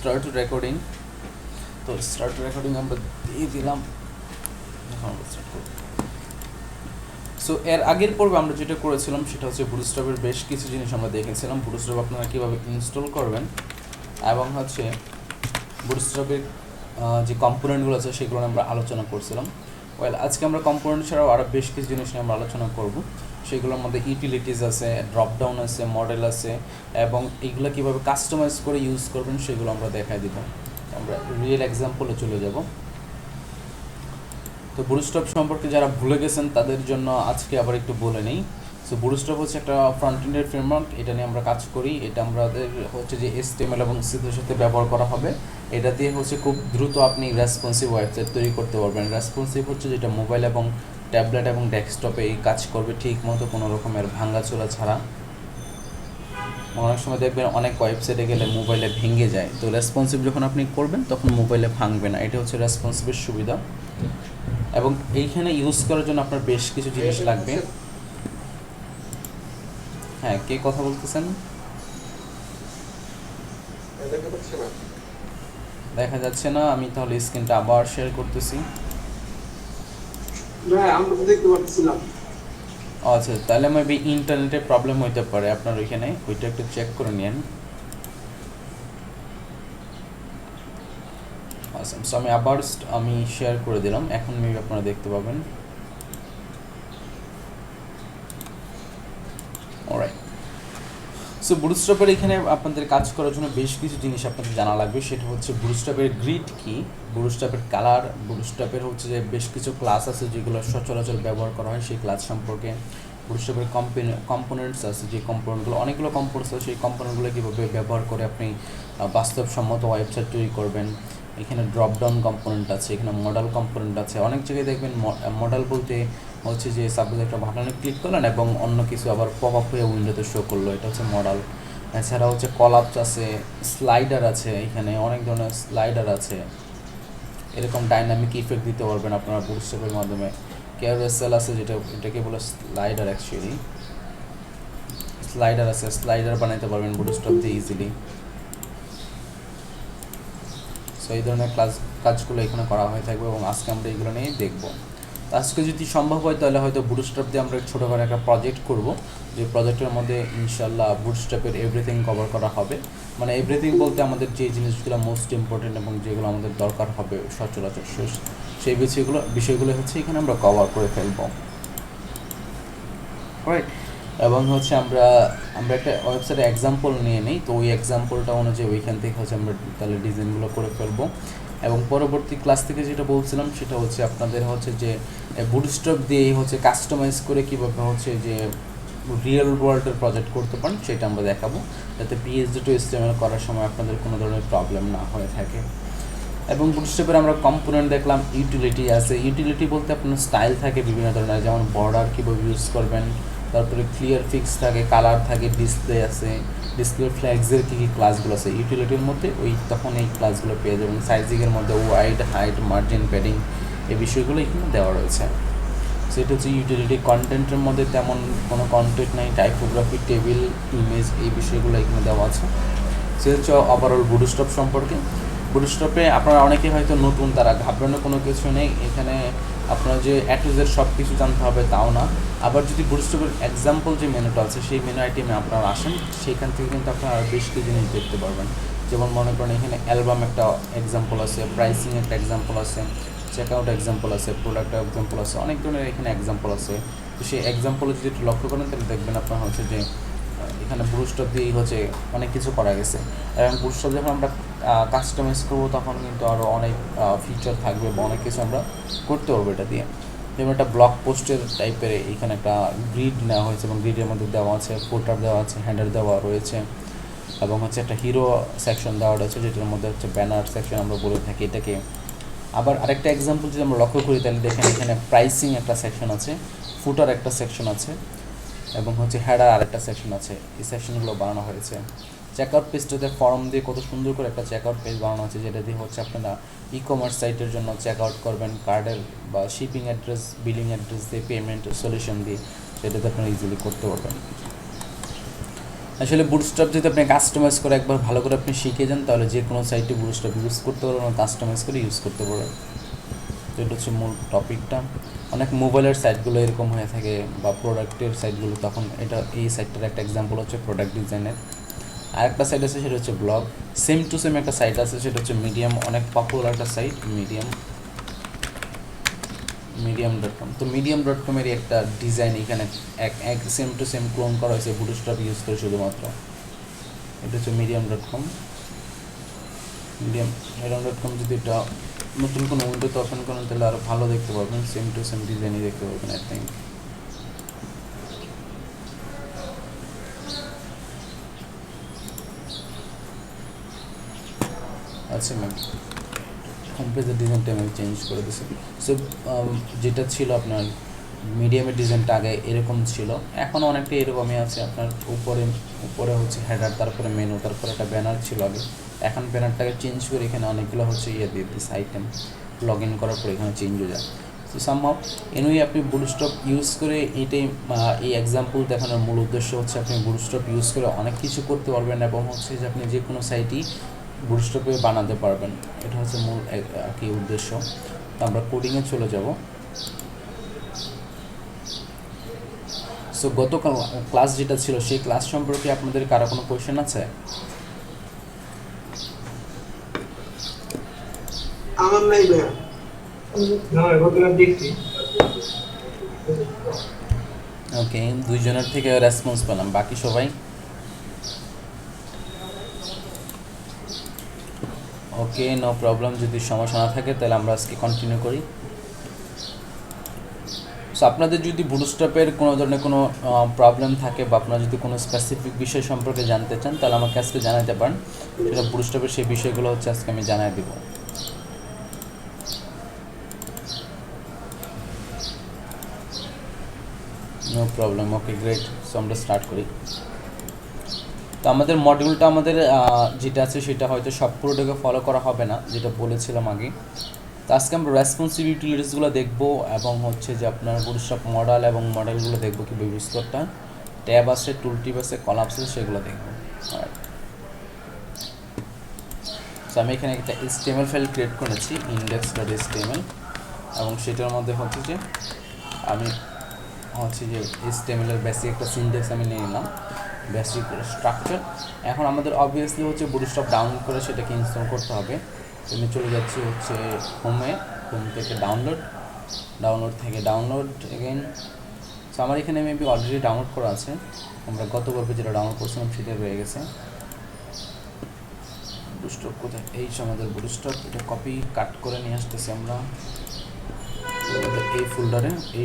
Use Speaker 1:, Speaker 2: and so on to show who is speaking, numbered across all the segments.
Speaker 1: Start recording. তো start recording আমরা দিয়ে দিলাম, এখন আমরা স্টার্ট করব। সো এর আগের পর্বে আমরা যেটা করেছিলাম সেটা হচ্ছে বুটস্ট্র্যাপের বেশ কিছু জিনিস আমরা দেখেছিলাম, বুটস্ট্র্যাপ আপনারা কীভাবে ইনস্টল করবেন এবং হচ্ছে বুটস্ট্র্যাপের যে কম্পোনেন্টগুলো আছে সেগুলো আমরা আলোচনা করছিলাম। ওয়েল, আজকে আমরা কম্পোনেন্ট ছাড়াও আরও বেশ কিছু জিনিস নিয়ে আমরা আলোচনা করব। সেগুলোর মধ্যে ইউটিলিটিস আছে, ড্রপডাউন আছে, মডেল আছে এবং এইগুলো কীভাবে কাস্টমাইজ করে ইউজ করবেন সেগুলো আমরা দেখাই দিব। আমরা রিয়েল এক্সাম্পলে চলে যাব। তো বুটস্ট্র্যাপ সম্পর্কে যারা ভুলে গেছেন তাদের জন্য আজকে আবার একটু বলে নেই। সো বুটস্ট্র্যাপ হচ্ছে একটা ফ্রন্ট এন্ডের ফ্রেমওয়ার্ক, এটা নিয়ে আমরা কাজ করি। এটা আমাদের হচ্ছে যে HTML এবং CSS সাথে ব্যবহার করা হবে। এটা দিয়ে হচ্ছে খুব দ্রুত আপনি রেসপন্সিভ ওয়েবসাইট তৈরি করতে পারবেন। রেসপন্সিভ হচ্ছে যেটা মোবাইল এবং ট্যাবলেট এবং ডেস্কটপে এই কাজ করবে ঠিক মতো, কোনো রকমের ভাঙাচোরা ছাড়া। অনেক সময় দেখবেন অনেক ওয়েবসাইটে গেলে মোবাইলে ভেঙে যায়, তো রেসপন্সিভ যখন আপনি করবেন তখন মোবাইলে ভাঙবে না। এটা হচ্ছে রেসপন্সিভের সুবিধা। এবং এইখানে ইউজ করার জন্য আপনার বেশ কিছু জিনিস লাগবে। হ্যাঁ, কে কথা বলতেছেন? দেখা যাচ্ছে না। আমি তাহলে স্ক্রিনটা আবার শেয়ার করতেছি। আচ্ছা, তাহলে মেবি ইন্টারনেটের প্রবলেম হইতে পারে আপনার ওইখানে, ওইটা একটু চেক করে নিন। আচ্ছা, সো আমি শেয়ার করে দিলাম, এখন মেবি আপনারা দেখতে পাবেন। অলরাইট, সো বুটস্ট্র্যাপের এখানে আপনাদের কাজ করার জন্য বেশ কিছু জিনিস আপনাদের জানা লাগবে। সেটা হচ্ছে বুটস্ট্র্যাপের গ্রিড কি, বুটস্ট্র্যাপের কালার, বুটস্ট্র্যাপের হচ্ছে যে বেশ কিছু ক্লাস আছে যেগুলো সচরাচর ব্যবহার করা হয় সেই ক্লাস সম্পর্কে, বুটস্ট্র্যাপের কম্পোনেন্টস আছে, যে কম্পোনেন্টগুলো, অনেকগুলো কম্পোনেন্টস আছে, সেই কম্পোনেন্টগুলো কীভাবে ব্যবহার করে আপনি বাস্তবসম্মত ওয়েবসাইট তৈরি করবেন। এখানে ড্রপডাউন কম্পোনেন্ট আছে, এখানে মডেল কম্পোনেন্ট আছে। অনেক জায়গায় দেখবেন মডেল বলতে হচ্ছে যে সাপোজ একটা বাটনে ক্লিক করলেন এবং অন্য কিছু আবার পপ আপ হয়ে উইন্ডোতে শো করলো, এটা হচ্ছে মডেল। এছাড়া হচ্ছে কলাপস আছে, স্লাইডার আছে, এখানে অনেক ধরনের স্লাইডার আছে। এরকম ডাইনামিক ইফেক্ট দিতে পারবেন আপনারা বুটস্ট্র্যাপের মাধ্যমে। ক্যারোসেল আছে, এটাকে বলে স্লাইডার। অ্যাকচুয়ালি স্লাইডার আছে, স্লাইডার বানাইতে পারবেন বুটস্ট্র্যাপ দিয়ে ইজিলি। সো এই ধরনের কাজগুলো এখানে করা হয়ে থাকবে এবং আজকে আমরা এইগুলো নিয়েই দেখবো। আজকে যদি সম্ভব হয় তাহলে হয়তো বুটস্ট্র্যাপ দিয়ে আমরা ছোটো করে একটা প্রজেক্ট করব, যে প্রজেক্টের মধ্যে ইনশাল্লাহ বুটস্ট্র্যাপের এভরিথিং কভার করা হবে। মানে এভরিথিং বলতে আমাদের যে জিনিসগুলো মোস্ট ইম্পর্টেন্ট এবং যেগুলো আমাদের দরকার হবে সচরাচর সেই বিষয়গুলো হচ্ছে এখানে আমরা কভার করে ফেলব। রাইট, এবং হচ্ছে আমরা একটা ওয়েবসাইটে এক্সাম্পল নিয়ে নিই। তো ওই এক্সাম্পলটা অনুযায়ী ওইখান থেকে হচ্ছে আমরা তাহলে ডিজাইনগুলো করে ফেলবো। এবং পরবর্তী ক্লাস থেকে যেটা বলছিলাম সেটা হচ্ছে আপনাদের হচ্ছে যে বুটস্ট্র্যাপ দিয়েই হচ্ছে কাস্টমাইজ করে কীভাবে হচ্ছে যে রিয়েল ওয়ার্ল্ডের প্রজেক্ট করতে পারেন সেটা আমরা দেখাবো, যাতে PHP টু HTML করার সময় আপনাদের কোনো ধরনের প্রবলেম না হয়ে থাকে। এবং বুটস্ট্র্যাপের আমরা কম্পোনেন্ট দেখলাম, ইউটিলিটি আছে। ইউটিলিটি বলতে আপনার স্টাইল থাকে বিভিন্ন ধরনের, যেমন বর্ডার কীভাবে ইউজ করবেন, তারপরে ক্লিয়ার ফিক্স থাকে, কালার থাকে, ডিসপ্লে আছে, ডিসপ্লে ফ্ল্যাগসের কী কী ক্লাসগুলো আছে ইউটিলিটির মধ্যে, তখন এই ক্লাসগুলো পেয়ে যাবেন। সাইজিংয়ের মধ্যে ওয়াইড, হাইট, মার্জিন, প্যাডিং, এই বিষয়গুলো এখানে দেওয়া রয়েছে। সেটা হচ্ছে ইউটিলিটি। কন্টেন্টের মধ্যে তেমন কোনো কন্টেন্ট নেই, টাইপোগ্রাফি, টেবিল, ইমেজ, এই বিষয়গুলো এখানে দেওয়া আছে। সে হচ্ছে ওভারঅল বুটস্ট্র্যাপ সম্পর্কে। বুটস্ট্র্যাপে আপনারা অনেকে হয়তো নতুন, তারা ঘাবড়ানোর কোনো কিছু নেই। এখানে আপনার যে অ্যাটুজের সব কিছু জানতে হবে তাও না। আবার যদি বুটস্ট্র্যাপের এক্সাম্পল যে মেনুটা আছে সেই মেনু আইটেমে আপনারা আসেন, সেইখান থেকে কিন্তু আপনারা বেশ কিছু জিনিস দেখতে পারবেন। যেমন মনে করেন এখানে অ্যালবাম একটা এক্সাম্পল আছে, প্রাইসিং একটা এক্সাম্পল আছে, চেকআউট এক্সাম্পল আছে, প্রোডাক্ট এক্সাম্পল আছে, অনেক ধরনের এখানে এক্সাম্পল আছে। তো সেই এক্সাম্পলে যদি একটু লক্ষ্য করেন তাহলে দেখবেন আপনার হচ্ছে যে এখানে বুটস্ট্র্যাপ দিয়েই হচ্ছে অনেক কিছু করা গেছে। এবং বুটস্ট্র্যাপ যখন আমরা কাস্টমাইজ করবো তখন কিন্তু আরও অনেক ফিচার থাকবে বা অনেক কিছু আমরা করতে পারবো এটা দিয়ে। যেমন একটা ব্লগ পোস্টের টাইপের এখানে একটা গ্রিড নেওয়া হয়েছে এবং গ্রিডের মধ্যে দেওয়া আছে, ফুটার দেওয়া আছে, হ্যান্ডার দেওয়া রয়েছে এবং হচ্ছে একটা হিরো সেকশন দেওয়া রয়েছে যেটার মধ্যে হচ্ছে ব্যানার সেকশন আমরা বলে থাকি এটাকে। আবার আরেকটা এক্সাম্পল যদি আমরা লক্ষ্য করি তাহলে দেখেন এখানে প্রাইসিং একটা সেকশন আছে, ফুটার একটা সেকশন আছে এবং হচ্ছে হেডার আরেকটা সেকশন আছে। এই সেকশনগুলো বানানো হয়েছে। চেকআউট পেজটাতে ফর্ম দিয়ে কত সুন্দর করে একটা চেকআউট পেজ বানানো আছে, যেটা দিয়ে হচ্ছে আপনারা ই-কমার্স সাইটের জন্য চেকআউট করবেন, কার্ডের বা শিপিং অ্যাড্রেস, বিলিং অ্যাড্রেস দিয়ে, পেমেন্ট সলিউশন দিয়ে, সেটাতে আপনারা ইজিলি করতে পারবেন। আসলে বুটস্ট্র্যাপ যদি আপনি কাস্টমাইজ করে একবার ভালো করে আপনি শিখে যান তাহলে যে কোনো সাইটে বুটস্ট্র্যাপ ইউজ করতে পারবেন, কাস্টমাইজ করে ইউজ করতে পারবেন। তো এটা হচ্ছে মূল টপিকটা। অনেক মোবাইলের সাইটগুলো এরকম হয়ে থাকে বা প্রোডাক্টের সাইটগুলো, তখন এটা এই সাইটটার একটা এক্সাম্পল হচ্ছে প্রোডাক্ট ডিজাইনের। আরেকটা সাইট আছে সেটা হচ্ছে ব্লগ, সেম টু সেম একটা সাইট আছে সেটা হচ্ছে মিডিয়াম, অনেক পপুলার একটা সাইট medium.com। তো medium.com-এরই একটা ডিজাইন এখানে এক সেম টু সেম ক্লোন করা হয়েছে বুটস্ট্র্যাপ ইউজ করে শুধুমাত্র। এটা হচ্ছে medium.com। medium.com যদি এটা নতুন কোনো উইন্ডোতে ওপেন করেন তাহলে আরও ভালো দেখতে পারবেন, সেম টু সেম ডিজাইনই দেখতে পারবেন আই থিঙ্ক। আচ্ছা ম্যাম, হোম পেজের ডিজাইনটা আমি চেঞ্জ করে দিচ্ছি। সো যেটা ছিল আপনার মিডিয়ামের ডিজাইনটা আগে এরকম ছিল, এখনও অনেকটা এরকমই আছে। আপনার উপরে হচ্ছে হেডার, তারপরে মেনু, তারপরে একটা ব্যানার ছিল আগে, এখন ব্যানারটাকে চেঞ্জ করে এখানে অনেকগুলো হচ্ছে দিয়ে দিচ্ছে আইটেম, লগ ইন করার পরে এখানে চেঞ্জ হয়ে যায়। তো সামহাউ এনুই আপনি বুটস্ট্র্যাপ ইউজ করে এই এক্সাম্পল দেখানোর মূল উদ্দেশ্য হচ্ছে আপনি বুটস্ট্র্যাপ ইউজ করে অনেক কিছু করতে পারবেন এবং হচ্ছে যে আপনি যে কোনো সাইটই বুটস্ট্র্যাপে বানাতে পারবেন, এটা হচ্ছে মূল কি উদ্দেশ্য। তো আমরা কোডিংয়ে চলে যাব। সো গতকাল ক্লাস যেটা ছিল সেই ক্লাস সম্পর্কে আপনাদের কারো কোনো কোয়েশ্চেন আছে?
Speaker 2: আমার নাই ভাইয়া।
Speaker 1: ওকে, দুইজনের থেকে রেসপন্স পেলাম, বাকি সবাই ওকে, নো প্রবলেম। যদি সমস্যা না থাকে তাহলে আমরা আজকে কন্টিনিউ করি। সো আপনাদের যদি বুটস্ট্র্যাপের কোনো ধরনের কোনো প্রবলেম থাকে বা আপনারা যদি কোনো স্পেসিফিক বিষয় সম্পর্কে জানতে চান তাহলে আমাকে আজকে জানাতে পারেন, সেটা বুটস্ট্র্যাপের সেই বিষয়গুলো হচ্ছে আজকে আমি জানাই দেব। No problem, okay great. So আমরা স্টার্ট করি। তো আমাদের মডিউলটা যেটা আছে সেটা হয়তো সব পুরোটাকে ফলো করা হবে না, যেটা বলেছিলাম আগে। তো আজকে আমরা রেসপন্সিভ ইউটিলিটিসগুলো দেখবো এবং হচ্ছে যে আপনার বুটস্ট্র্যাপ মডেল এবং মডেলগুলো দেখবো কীভাবে ইউজ করতে হয়, ট্যাব আছে, টুল টিপ আছে, কলাপস আছে, সেগুলো দেখবো। সো আমি এখানে একটা HTML ফাইল ক্রিয়েট করেছি, index.html, এবং সেটার মধ্যে হচ্ছে যে আমি HTML এর বেসিক একটা সিনট্যাক্স আমি নিয়ে নিলাম, বেসিক স্ট্রাকচার। এখন আমাদের অবভিয়াসলি হচ্ছে বুটস্ট্র্যাপ ডাউনলোড করে সেটাকে ইনস্টল করতে হবে। আমি চলে যাচ্ছি হচ্ছে হোম থেকে ডাউনলোড থেকে ডাউনলোড এগেইন। সো আমার এখানে মেবি অলরেডি ডাউনলোড করা আছে, আমরা গত পর্বে যেটা ডাউনলোড করছিলাম সেটা রয়ে গেছে। বুটস্ট্র্যাপ কোথায়? এই যে আমাদের বুটস্ট্র্যাপ, এটা কপি কাট করে নিয়ে আসতেছি আমরা এই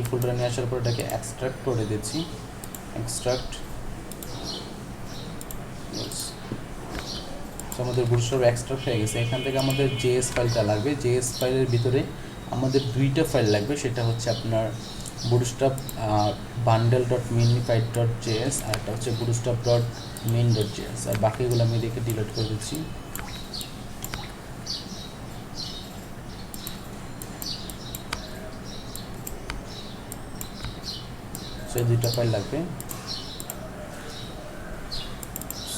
Speaker 1: ফোল্ডারে নিয়ে আসার পর এটাকে এক্সট্রাক্ট করে দিচ্ছি, এক্সট্রাক্ট। আমাদের বুটস্ট্র্যাপ এক্সট্রাক্ট হয়ে গেছে। এখান থেকে আমাদের জেএস ফাইলটা লাগবে, জেএস ফাইলের ভিতরে আমাদের দুইটা ফাইল লাগবে, সেটা হচ্ছে আপনার বুটস্ট্র্যাপ bundle.minified.js আর একটা হচ্ছে bootstrap.main.js, আর বাকিগুলো আমি দেখে ডিলিট করে দিচ্ছি। সেই দুইটা ফাইল লাগবে।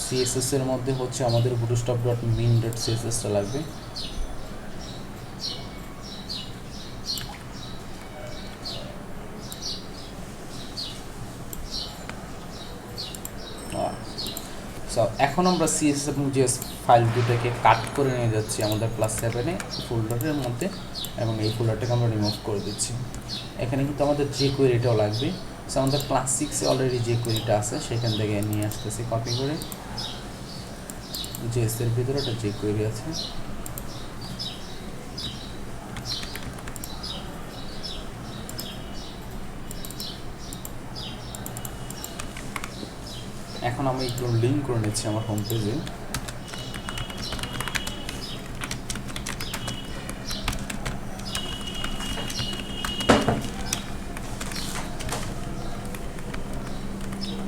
Speaker 1: CSS এর মধ্যে হচ্ছে আমাদের bootstrap.min.css-টা লাগবে। সো এখন আমরা CSS এবং JS ফাইল দুটোকে কাট করে নিয়ে যাচ্ছি আমাদের ক্লাস 7-এ ফোল্ডারের মধ্যে, এবং এই ফোল্ডারটাকে আমরা রিমুভ করে দিচ্ছি। এখানে কিন্তু আমাদের যে কোয়েরিটাও লাগবে। সো আমাদের ক্লাস 6-এ অলরেডি যে কোয়েরিটা আছে সেখান থেকে নিয়ে আসতেছি কপি করে, JS এর ভিতরে একটা যে কোয়েরি আছে। এখন আমি একটু লিঙ্ক করে নিচ্ছি আমার হোম পেজে।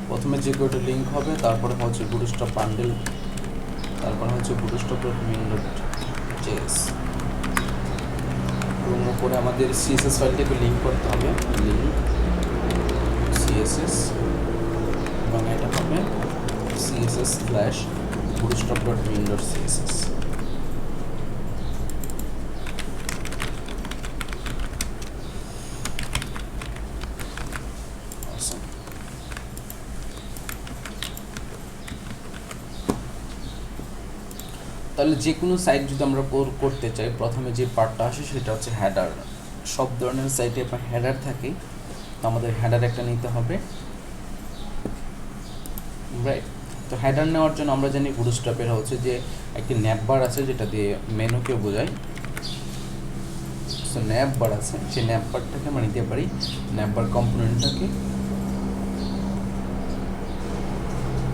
Speaker 1: প্রথমে যে কোডটা লিঙ্ক হবে, তারপরে হচ্ছে বুটস্ট্র্যাপ বান্ডেল, তারপরে হচ্ছে bootstrap.main.js, এবং উপরে আমাদের CSS ফাইলটাকে লিঙ্ক করতে হবে, লিঙ্ক CSS, এবং এটা হবে css/bootstrap.main.css. Awesome. তাহলে যে কোনো সাইট যদি আমরা করতে চাই, প্রথমে যে পার্টটা আসে সেটা হচ্ছে হেডার। সব ধরনের সাইটে আপনার হেডার থাকে, তো আমাদের হেডার একটা নিতে হবে, রাইট। তো হেডার নেওয়ার জন্য আমরা জানি বুটস্ট্র্যাপের হচ্ছে যে একটি ন্যাপবার আছে যেটা দিয়ে মেনুকে বোঝায়। সো ন্যাপবার আছে, সেই ন্যাপবারটাকে আমরা নিতে পারি, ন্যাপবার কম্পোনেন্টটাকে।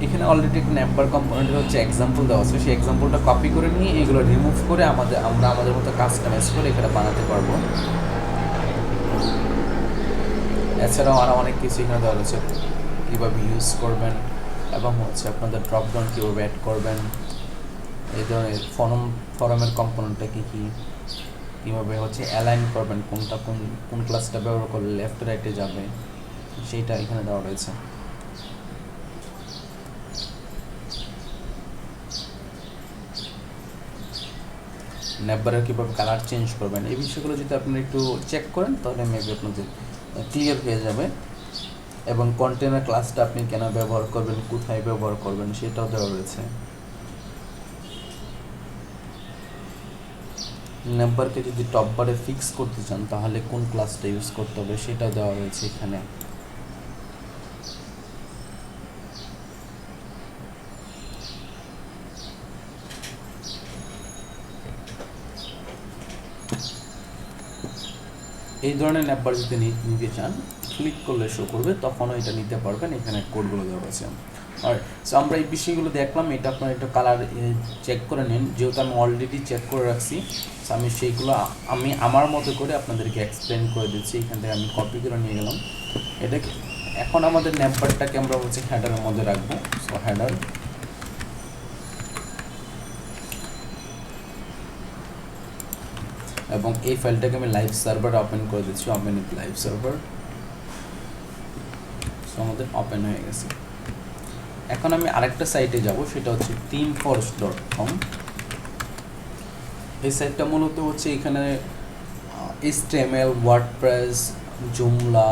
Speaker 1: এখানে অলরেডি একটা ন্যাপবার কম্পোনেন্টের হচ্ছে এক্সাম্পল দেওয়া আছে, সেই এক্সাম্পলটা কপি করে নিয়ে এগুলো রিমুভ করে আমরা আমাদের মতো কাস্টমাইজ করে এখানে বানাতে পারবো। এছাড়াও আরও অনেক কিছু এখানে দেওয়া রয়েছে, কীভাবে ইউজ করবেন এবং হচ্ছে আপনাদের ড্রপডাউন কীভাবে অ্যাড করবেন, এই ধরনের ফরমের কম্পোনেন্টটা কী কী, কীভাবে হচ্ছে অ্যালাইন করবেন, কোনটা কোন ক্লাসটা ব্যবহার করলে লেফট রাইটে যাবে, সেইটা এখানে দেওয়া রয়েছে। ন্যাপবারের কীভাবে কালার চেঞ্জ করবেন, এই বিষয়গুলো যদি আপনারা একটু চেক করেন তাহলে মেবি আপনাদের ক্লিয়ার হয়ে যাবে। এবং কন্টেনার ক্লাসটা আপনি কেন ব্যবহার করবেন, কোথায় ব্যবহার করবেন সেটাও দেওয়া রয়েছে। ন্যাপবারকে যদি টপ বারে ফিক্স করতে চান তাহলে কোন ক্লাসটা ইউজ করতে হবে সেটাও দেওয়া রয়েছে এখানে। এই ধরনের ন্যাপবার যদি নিতে চান, ক্লিক করলে শো করবে, তখনও এটা নিতে পারবেন, এখানে কোডগুলো দেওয়া আছে। আর সো আমরা এই বিষয়গুলো দেখলাম, এটা আপনার একটু কালার চেক করে নিন, যেহেতু আমি অলরেডি চেক করে রাখছি, সো আমি সেইগুলো আমি আমার মতো করে আপনাদেরকে এক্সপ্লেন করে দিচ্ছি। এখান থেকে আমি কপি করে নিয়ে গেলাম এটাকে। এখন আমাদের ন্যাপবারটাকে আমরা হচ্ছে হেডারের মধ্যে রাখবো। সো হেডার, এবং এই ফাইলটাকে আমি লাইভ সার্ভার ওপেন করে দিচ্ছি, open with live server. So আমাদের ওপেন হয়ে গেছে। এখন আমি আরেকটা সাইটে যাব, সেটা হচ্ছে themeforest.com। এই সাইটটা মূলত হচ্ছে এখানে HTML, ওয়ার্ডপ্রেস, জুমলা,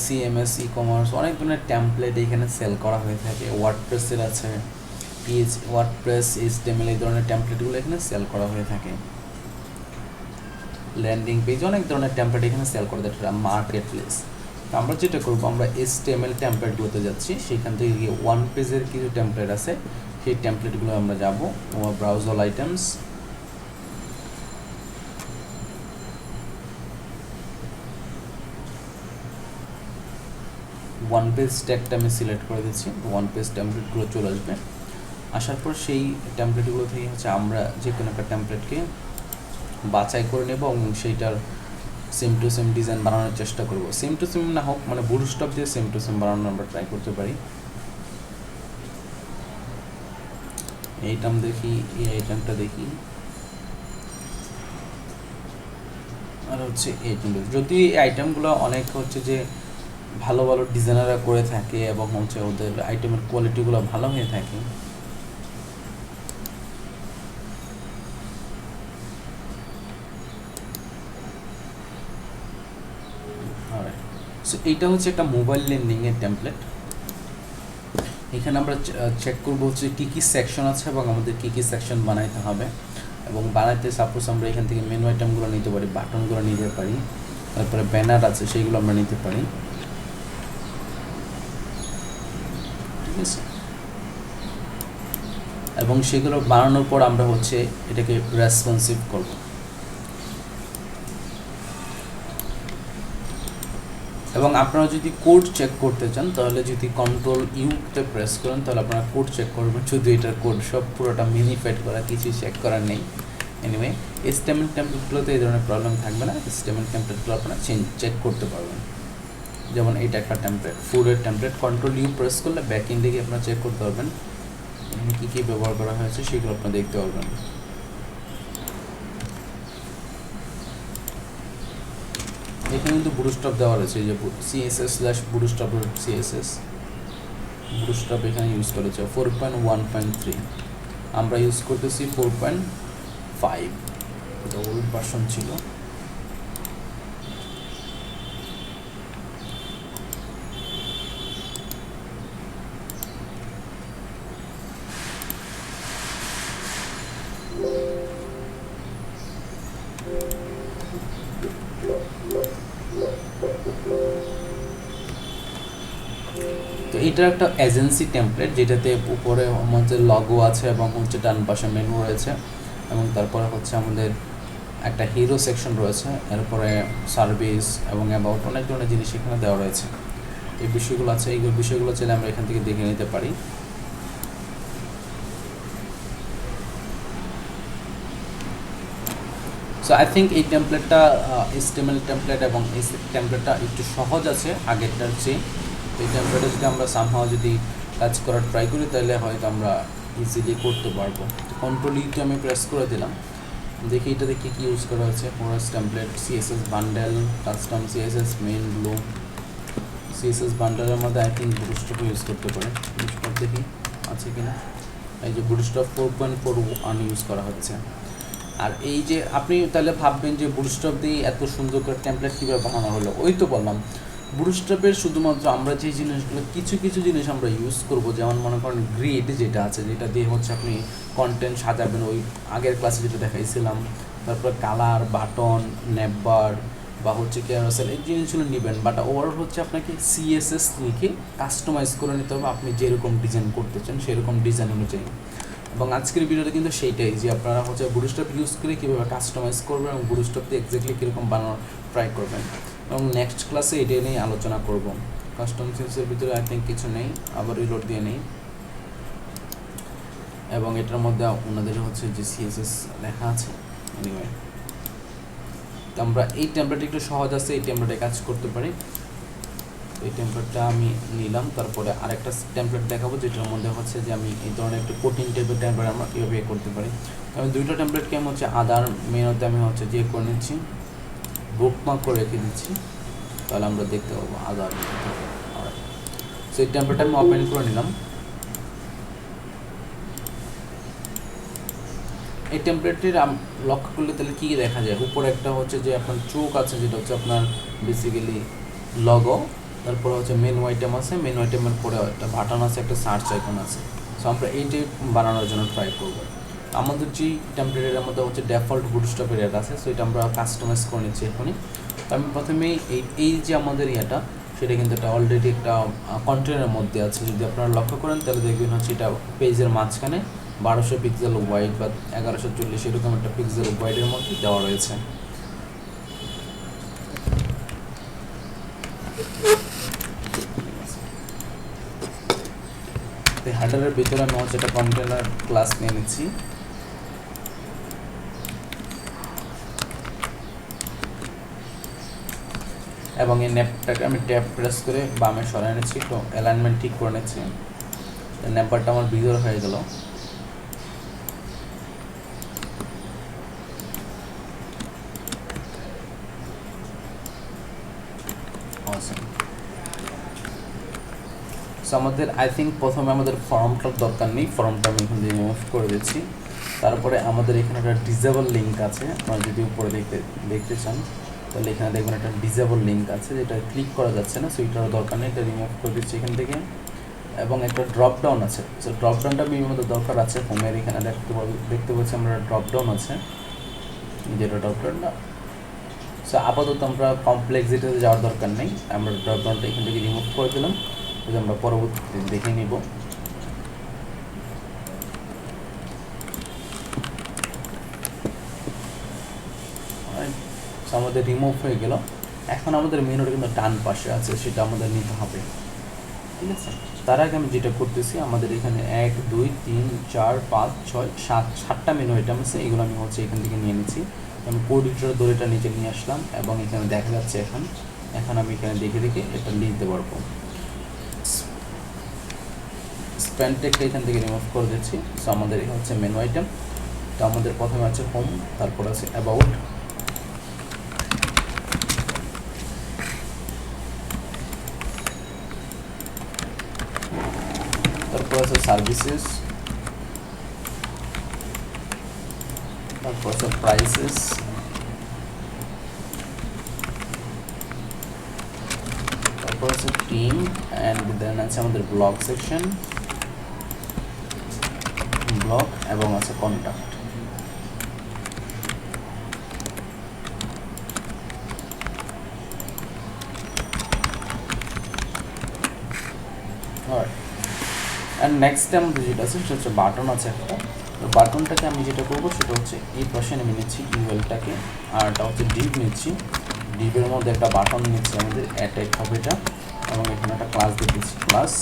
Speaker 1: CMS, ই কমার্স, অনেক ধরনের টেমপ্লেট এখানে সেল করা হয়ে থাকে। ওয়ার্ডপ্রেসের আছে, ওয়ার্ডপ্রেস, HTML, এই ধরনের টেমপ্লেটগুলো এখানে সেল করা হয়ে থাকে। ল্যান্ডিং পেজ, অনেক ধরনের টেমপ্লেট এখানে সেল করে দেয়, মার্কেট প্লেস। তো আমরা যেটা করবো, আমরা HTML টেমপ্লেটগুলোতে যাচ্ছি, সেখান থেকে গিয়ে ওয়ান পেজের কিছু টেমপ্লেট আছে, সেই টেমপ্লেটগুলো আমরা যাব। Browse all items, one page ট্যাগটা আমি সিলেক্ট করে দিচ্ছি, ওয়ান পেজ টেমপ্লেটগুলো চলে আসবে। আসার পর সেই টেমপ্লেটগুলো থেকে হচ্ছে আমরা যে কোনো একটা টেমপ্লেটকে বাছাই করে নেব এবং সেইটার সেম টু সেম ডিজাইন বানানোর চেষ্টা করব। সেম টু সেম না হোক, মানে বুটস্ট্র্যাপ দিয়ে সেম টু সেম বানানোর আমরা ট্রাই করতে পারি। এই আইটেম দেখি, এই আইটেমটা দেখি, আর হচ্ছে এই আইটেমটা। যদি এই আইটেমগুলো অনেক হচ্ছে যে ভালো ভালো ডিজাইনাররা করে থাকে এবং হচ্ছে ওদের আইটেমের কোয়ালিটিগুলো ভালো হয়ে থাকে, সো এইটা হচ্ছে একটা মোবাইল লেন্ডিংয়ের টেমপ্লেট। এখানে আমরা চেক করবো হচ্ছে কী কী সেকশন আছে এবং আমাদের কী কী সেকশন বানাইতে হবে। এবং বানাইতে সাপোজ আমরা এখান থেকে মেনু আইটেমগুলো নিতে পারি, বাটনগুলো নিতে পারি, তারপরে ব্যানার আছে সেইগুলো আমরা নিতে পারি, ঠিক আছে। এবং সেগুলো বানানোর পর আমরা হচ্ছে এটাকে রেসপন্সিভ করব। এবং আপনারা যদি কোড চেক করতে চান তাহলে যদি Ctrl+U-তে প্রেস করেন তাহলে আপনারা কোড চেক করবেন। শুধু এটার কোড, সব পুরোটা মিনিফাইড করা, কিছু চেক করার নেই। এনিওয়ে, HTML টেমপ্লেটগুলোতে এই ধরনের প্রবলেম থাকবে না। HTML টেমপ্লেটগুলো আপনারা চেক করতে পারবেন। যেমন এইটা একটা টেমপ্লেট, ফুডের টেমপ্লেট, Ctrl+U প্রেস করলে ব্যাক এন্ডে গিয়ে আপনারা চেক করতে পারবেন কী কী ব্যবহার করা হয়েছে, সেগুলো আপনারা দেখতে পারবেন। এখানে কিন্তু বুটস্ট্র্যাপ দেওয়া রয়েছে, এই যে CSS/bootstrap.css, বুটস্ট্র্যাপ এখানে ইউজ করেছে 4.1.3, আমরা ইউজ করতেছি 4.5, এটা ওল্ড ভার্সন ছিল। তো এটা একটা এজেন্সি টেমপ্লেট, যেটাতে উপরে আমাদের লগো আছে এবং হচ্ছে ডান পাশে মেনু রয়েছে, এবং তারপরে হচ্ছে আমাদের একটা হিরো সেকশন রয়েছে, এরপরে সার্ভিস এবং অ্যাবাউট অনেক ধরনের জিনিস এখানে দেওয়া রয়েছে। এই বিষয়গুলো আছে, এই বিষয়গুলো চাইলে আমরা এখান থেকে দেখে নিতে পারি। সো আই থিঙ্ক এই টেমপ্লেটটা HTML টেমপ্লেট, এবং এই টেমপ্লেটটা একটু সহজ আছে আগেরটার চেয়ে। তো এই টেমপ্লেটে যদি আমরা সামহাও যদি কাজ করার ট্রাই করি তাহলে হয়তো আমরা ইজিলি করতে পারবো। তো কন্ট্রোল ইউতে আমি প্রেস করে দিলাম, দেখি এটাতে কী কী ইউজ করা হয়েছে। ফোরাস template, CSS bundle, custom CSS, main blue. CSS বান্ডেলের মধ্যে আই থিঙ্ক বুটস্ট্র্যাপ ইউজ করতে পারে, বুটস্ট্র্যাপ দেখি আছে কিনা। এই যে বুটস্ট্র্যাপ 4.4 ইউজ করা হচ্ছে। আর এই যে আপনি তাহলে ভাববেন যে বুটস্ট্র্যাপ দিয়ে এত সুন্দর করে টেমপ্লেট কীভাবে বানানো হলো। ওই তো বললাম, বুটস্ট্র্যাপের শুধুমাত্র আমরা যে জিনিসগুলো কিছু কিছু জিনিস আমরা ইউজ করব, যেমন মনে করেন গ্রিড যেটা আছে, যেটা দিয়ে হচ্ছে আপনি কন্টেন্ট সাজাবেন, ওই আগের ক্লাসে যেটা দেখাইছিলাম। তারপর কালার, বাটন, নেববার বা হচ্ছে ক্যারোসেল, এই জিনিসগুলো নেবেন। বাট ওভারঅল হচ্ছে আপনাকে CSS লিখে কাস্টমাইজ করে নিতে হবে, আপনি যেরকম ডিজাইন করতে চান সেরকম ডিজাইন অনুযায়ী। এবং আজকের ভিডিওতে কিন্তু সেইটাই, যে আপনারা হচ্ছে বুটস্ট্র্যাপ ইউজ করে কীভাবে কাস্টমাইজ করবেন এবং বুটস্ট্র্যাপ দিয়ে এক্স্যাক্টলি কীরকম বানানোর ট্রাই করবেন। এবং নেক্সট ক্লাসে এটাই নিয়ে আলোচনা করব। কাস্টম সেন্সের ভিতরে আই থিঙ্ক কিছু নেই, আবার রিলোড দিয়ে নেই। এবং এটার মধ্যে ওনাদের হচ্ছে যে CSS লেখা আছে। এনিওয়ে, তো আমরা এই টেমপ্লেট একটু সহজ আছে, এই টেমপ্লেটে কাজ করতে পারি। এই টেমপ্লেটটা আমি নিলাম। তারপরে আরেকটা টেমপ্লেট দেখাবো, যেটার মধ্যে হচ্ছে যে আমি এই ধরনের একটু কঠিন টাইপের টেমপ্লেট আমরা কীভাবে করতে পারি। আমি দুইটা টেমপ্লেটকে আমি হচ্ছে আদার মেনুতে আমি হচ্ছে যে করে নিচ্ছি, বুকমার্ক করে রেখে দিচ্ছি, তাহলে আমরা দেখতে পাবো আদার। সো এই টেমপ্লেটটা আমি ওপেন করে নিলাম। এই টেমপ্লেটের লক্ষ্য করলে তাহলে কী দেখা যায়, উপরে একটা হচ্ছে যে আপনার চোখ আছে, যেটা হচ্ছে আপনার বেসিক্যালি লগো। তারপরে হচ্ছে মেনু আইটেম আছে, মেনু আইটেমের পরে একটা বাটন আছে, একটা সার্চ আইকন আছে। সো আমরা এইটাই বানানোর জন্য ট্রাই করবো। আমাদের যে টেমপ্লেটের মধ্যে হচ্ছে ডিফল্ট বুটস্ট্র্যাপের এটা আছে, সো এটা আমরা কাস্টমাইজ করে নিচ্ছি এখনই। তো আমি প্রথমেই এই যে আমাদের ইয়েটা, সেটা কিন্তু একটা অলরেডি একটা কন্টেন্টের মধ্যে আছে। যদি আপনারা লক্ষ্য করেন তাহলে দেখবেন হচ্ছে এটা পেজের মাঝখানে 1200 পিক্সেল ওয়াইড বা 1140 এরকম একটা পিক্সেল ওয়াইডের মধ্যে দেওয়া রয়েছে। হেডারের ভিতরে আমি হচ্ছে একটা কন্টেনার ক্লাস নিয়ে নিচ্ছি। এবং এই ন্যাপটাকে আমি ট্যাপ প্রেস করে বামে সরাই নিচ্ছি, একটু অ্যালাইনমেন্ট ঠিক করে নিচ্ছি। ন্যাপারটা আমার ভিতর হয়ে গেল। সো আমাদের আই থিঙ্ক প্রথমে আমাদের ফর্মটার দরকার নেই, ফর্মটা আমি এখান থেকে রিমুভ করে দিচ্ছি। তারপরে আমাদের এখানে একটা ডিসেবল লিঙ্ক আছে, আপনারা যদি উপরে দেখতে চান তাহলে এখানে দেখবেন একটা ডিসেবল লিঙ্ক আছে, যেটা ক্লিক করা যাচ্ছে না। সো এটারও দরকার নেই, এটা রিমুভ করে দিচ্ছি এখান থেকে। এবং একটা ড্রপ ডাউন আছে, সো ড্রপ ডাউনটা আমাদের দরকার আছে। হোমের এখানে দেখতে পাচ্ছি আমরা ড্রপ ডাউন আছে, যেটা ড্রপ ডাউনটা। সো আপাতত আমরা কমপ্লেক্সিটিতে যাওয়ার দরকার নেই, আমরা ড্রপ ডাউনটা এখান থেকে রিমুভ করে দিলাম, যদি আমরা পরবর্তীতে দেখে নিব। আমাদের রিমুভ হয়ে গেল। এখন আমাদের মেনুটা কিন্তু ডান পাশে আছে, সেটা আমাদের নিতে হবে, ঠিক আছে। তার আগে আমি যেটা করতেছি, আমাদের এখানে 1 2 3 4 5 6 7 7টা মেনু আইটেম আছে, এগুলো আমি হচ্ছে এখান থেকে নিয়ে নিচ্ছি। আমি কোড এডিটরের দড়িটা নিচে নিয়ে আসলাম, এবং এখানে দেখা যাচ্ছে এখন আমি এখানে দেখে এটা লিখতে পারবো। স্প্যান টেকটা এখান থেকে রিমুভ করে দিচ্ছি। সো আমাদের এখানে হচ্ছে মেনু আইটেম। তো আমাদের প্রথমে আছে হোম, তারপর আছে অ্যাবাউট, আছে সার্ভিসেস, তারপর আছে প্রাইসেস, তারপর আছে টিম, অ্যান্ড দেন আছে আমাদের ব্লগ সেকশন, ব্লগ, এবং আছে কন্ট্যাক্ট। অ্যান্ড নেক্সট আমাদের যেটা আছে সেটা হচ্ছে বাটন আছে একটা। তো বাটনটাকে আমি যেটা করবো সেটা হচ্ছে এই পাশে আমি নিচ্ছি ইউএলটাকে, আর এটা হচ্ছে ডিভ নিচ্ছি, ডিভের মধ্যে একটা বাটন নিচ্ছি আমাদের অ্যাটাক হবে এটা, এবং এখানে একটা ক্লাস দিয়ে দিচ্ছি, ক্লাস